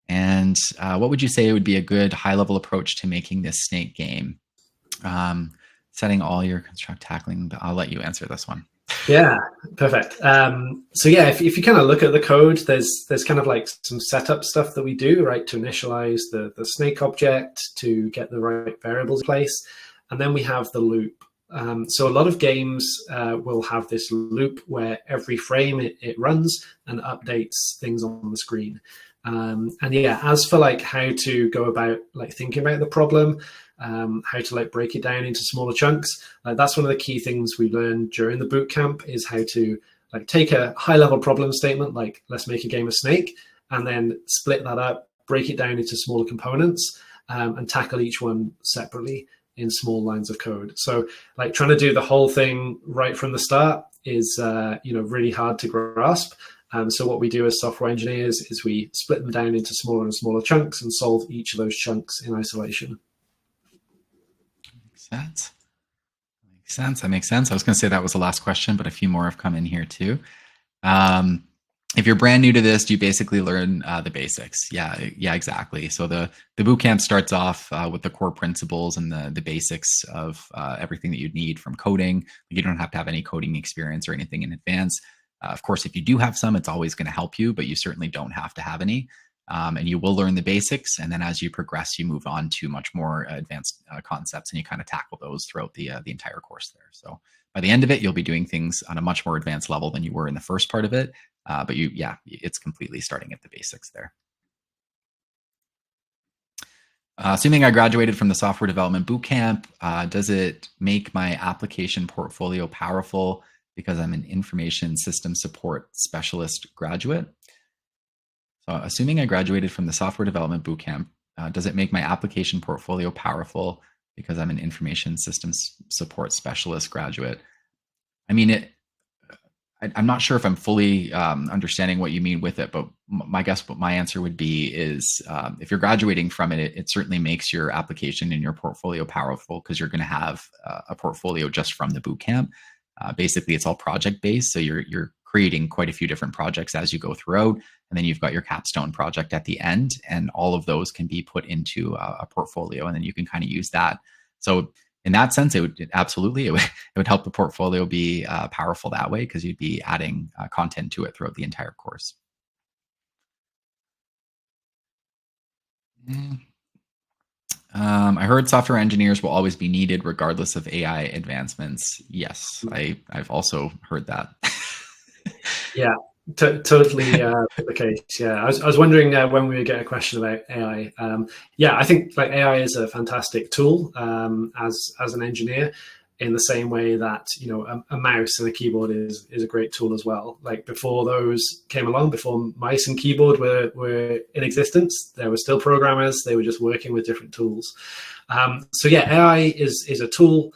And what would you say would be a good high level approach to making this snake game? Setting all your construct tackling, I'll let you answer this one. Yeah, perfect. So yeah, if you kind of look at the code, there's kind of like some setup stuff that we do, right, to initialize the snake object, to get the right variables in place, and then we have the loop. So a lot of games will have this loop where every frame it runs and updates things on the screen. And yeah, as for like how to go about like thinking about the problem, how to like break it down into smaller chunks, that's one of the key things we learned during the boot camp is how to like take a high level problem statement, like let's make a game of Snake, and then split that up, break it down into smaller components, and tackle each one separately in small lines of code. So like trying to do the whole thing right from the start is really hard to grasp. So what we do as software engineers is we split them down into smaller and smaller chunks and solve each of those chunks in isolation. Makes sense. That makes sense. I was going to say that was the last question, but a few more have come in here too. If you're brand new to this, you basically learn the basics. Yeah, exactly. So the boot camp starts off with the core principles and the basics of everything that you'd need from coding. You don't have to have any coding experience or anything in advance. Of course, if you do have some, it's always going to help you, but you certainly don't have to have any. And you will learn the basics. And then as you progress, you move on to much more advanced concepts and you kind of tackle those throughout the entire course there. So by the end of it, you'll be doing things on a much more advanced level than you were in the first part of it. But it's completely starting at the basics there. Assuming I graduated from the Software Development Bootcamp, does it make my application portfolio powerful because I'm an information system support specialist graduate? So assuming I graduated from the Software Development Bootcamp, does it make my application portfolio powerful because I'm an information systems support specialist graduate? I mean, I'm not sure if I'm fully understanding what you mean with it, but my answer would be is if you're graduating from it, it certainly makes your application and your portfolio powerful because you're going to have a portfolio just from the bootcamp. Basically, it's all project based, so you're creating quite a few different projects as you go throughout, and then you've got your capstone project at the end, and all of those can be put into a portfolio, and then you can kind of use that. So in that sense, it would help the portfolio be powerful that way because you'd be adding content to it throughout the entire course. I heard software engineers will always be needed regardless of AI advancements. Yes, I've also heard that. Yeah, totally the case. Yeah, I was wondering when we would get a question about AI. Yeah, I think like AI is a fantastic tool as an engineer. in the same way that a mouse and a keyboard is a great tool as well. Like before those came along, before mice and keyboard were in existence, there were still programmers. They were just working with different tools. So yeah, AI is a tool.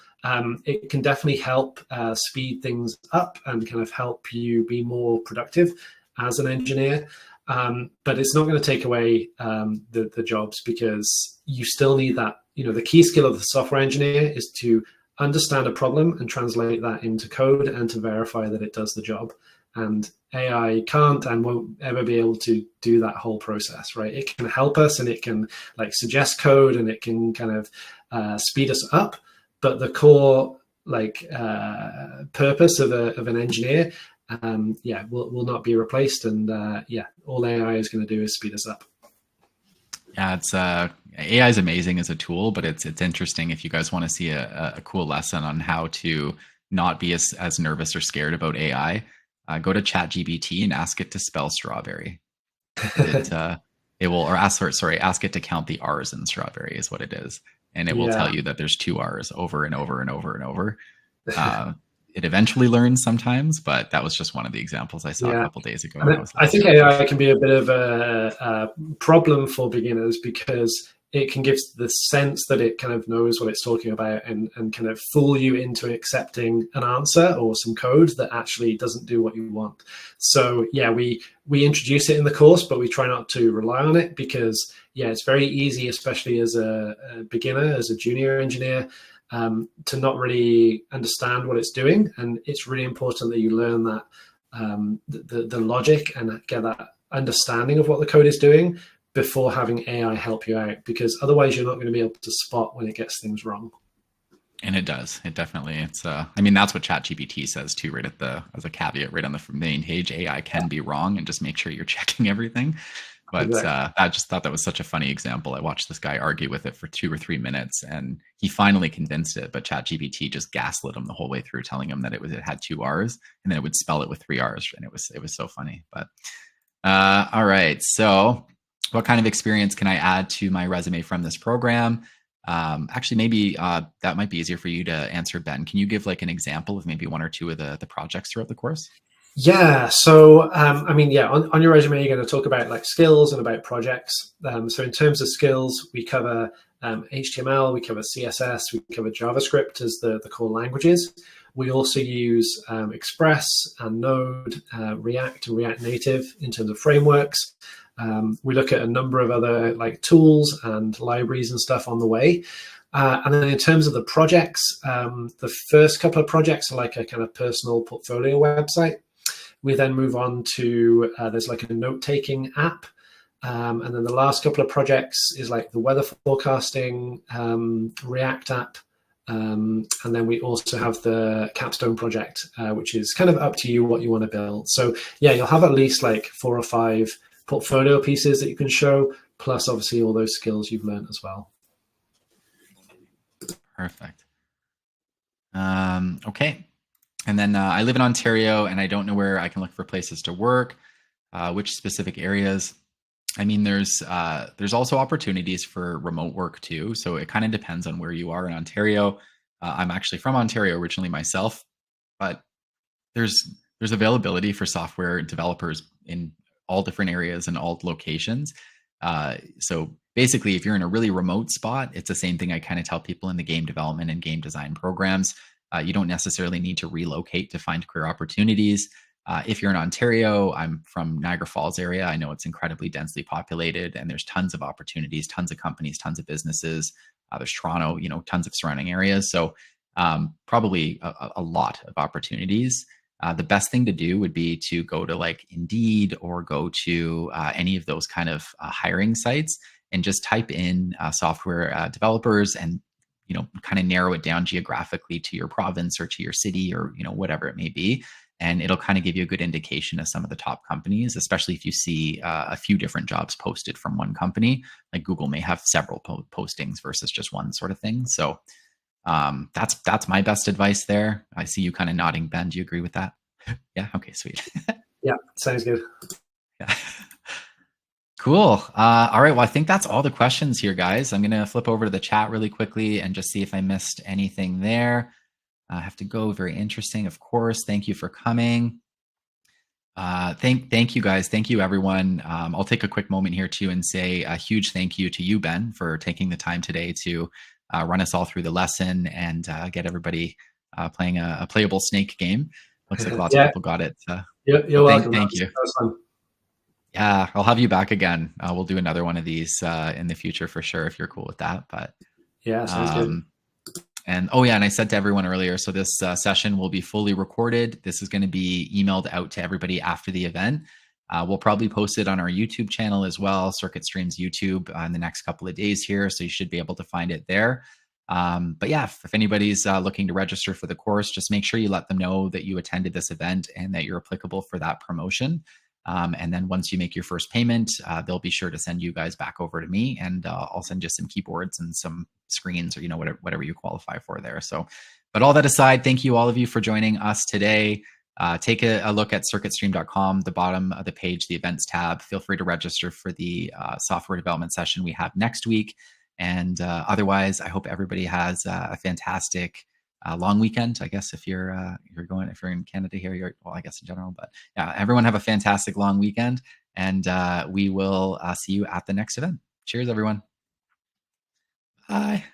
It can definitely help speed things up and kind of help you be more productive as an engineer. But it's not going to take away the jobs, because you still need that. The key skill of the software engineer is to understand a problem and translate that into code and to verify that it does the job. And AI can't and won't ever be able to do that whole process, right? It can help us and it can suggest code and it can kind of speed us up. But the core purpose of an engineer, will not be replaced. And all AI is going to do is speed us up. Yeah, it's AI is amazing as a tool, but it's interesting if you guys want to see a cool lesson on how to not be as nervous or scared about AI. Go to ChatGPT and ask it to spell strawberry. It will, or ask it to count the R's in strawberry is what it is, and it will tell you that there's 2 R's over and over and over and over. It eventually learns sometimes, but that was just one of the examples I saw a couple days ago. I think AI can be a bit of a problem for beginners, because it can give the sense that it kind of knows what it's talking about and kind of fool you into accepting an answer or some code that actually doesn't do what you want. So yeah, we introduce it in the course, but we try not to rely on it, because it's very easy, especially as a beginner, as a junior engineer, to not really understand what it's doing. And it's really important that you learn that the logic and get that understanding of what the code is doing before having AI help you out, because otherwise you're not going to be able to spot when it gets things wrong. And it does. It definitely. That's what ChatGPT says too, right as a caveat, right on the main page. AI can be wrong, and just make sure you're checking everything. But exactly. I just thought that was such a funny example. I watched this guy argue with it for 2 or 3 minutes, and he finally convinced it. But ChatGPT just gaslit him the whole way through, telling him that it had 2 R's, and then it would spell it with 3 R's, and it was so funny. But all right, so what kind of experience can I add to my resume from this program? Actually, maybe that might be easier for you to answer, Ben. Can you give an example of maybe 1 or 2 of the projects throughout the course? Yeah. So, on your resume, you're going to talk about skills and about projects. So in terms of skills, we cover HTML, we cover CSS, we cover JavaScript as the core languages. We also use Express and Node, React and React Native in terms of frameworks. We look at a number of other tools and libraries and stuff on the way. And then in terms of the projects, the first couple of projects are a kind of personal portfolio website. We then move on to, there's a note-taking app. And then the last couple of projects is the weather forecasting React app. And then we also have the capstone project, which is kind of up to you what you want to build. So yeah, you'll have at least 4 or 5 portfolio pieces that you can show, plus obviously all those skills you've learned as well. Perfect. Okay. And then I live in Ontario, and I don't know where I can look for places to work, which specific areas. There's also opportunities for remote work too. So it kind of depends on where you are in Ontario. I'm actually from Ontario originally myself, but there's availability for software developers in all different areas and all locations. So basically, if you're in a really remote spot, it's the same thing I kind of tell people in the game development and game design programs. You don't necessarily need to relocate to find career opportunities. If you're in Ontario, I'm from Niagara Falls area. I know it's incredibly densely populated, and there's tons of opportunities, tons of companies, tons of businesses. There's Toronto, tons of surrounding areas. So probably a lot of opportunities. The best thing to do would be to go to Indeed or go to any of those kind of hiring sites and just type in software developers and kind of narrow it down geographically to your province or to your city or whatever it may be. And it'll kind of give you a good indication of some of the top companies, especially if you see a few different jobs posted from one company. Like Google may have several postings versus just one sort of thing. So that's my best advice there. I see you kind of nodding, Ben. Do you agree with that? Yeah. Okay, sweet. Yeah, sounds good. Yeah. Cool. All right. Well, I think that's all the questions here, guys. I'm going to flip over to the chat really quickly and just see if I missed anything there. I have to go. Very interesting. Of course. Thank you for coming. Thank you guys. Thank you everyone. I'll take a quick moment here too and say a huge thank you to you, Ben, for taking the time today to run us all through the lesson and get everybody playing a playable snake game. Looks like lots of Yeah, people got it. you're So welcome. thank you. That was fun. Yeah, I'll have you back again. We'll do another one of these in the future for sure if you're cool with that. But Yeah, sounds good. um, and oh yeah, and I said to everyone earlier, so this session will be fully recorded. This is going to be emailed out to everybody after the event. We'll probably post it on our YouTube channel as well, Circuit Stream's YouTube, in the next couple of days here. So you should be able to find it there. But yeah, if anybody's looking to register for the course, just make sure you let them know that you attended this event and that you're applicable for that promotion. And then once you make your first payment, they'll be sure to send you guys back over to me, and I'll send you some keyboards and some screens, or whatever you qualify for there. So, but all that aside, thank you all of you for joining us today. Take a look at circuitstream.com, the bottom of the page, the events tab. Feel free to register for the software development session we have next week. And otherwise, I hope everybody has a fantastic long weekend. I guess if you're in Canada here, well, I guess in general, but yeah, everyone have a fantastic long weekend, and we will see you at the next event. Cheers, everyone. Bye.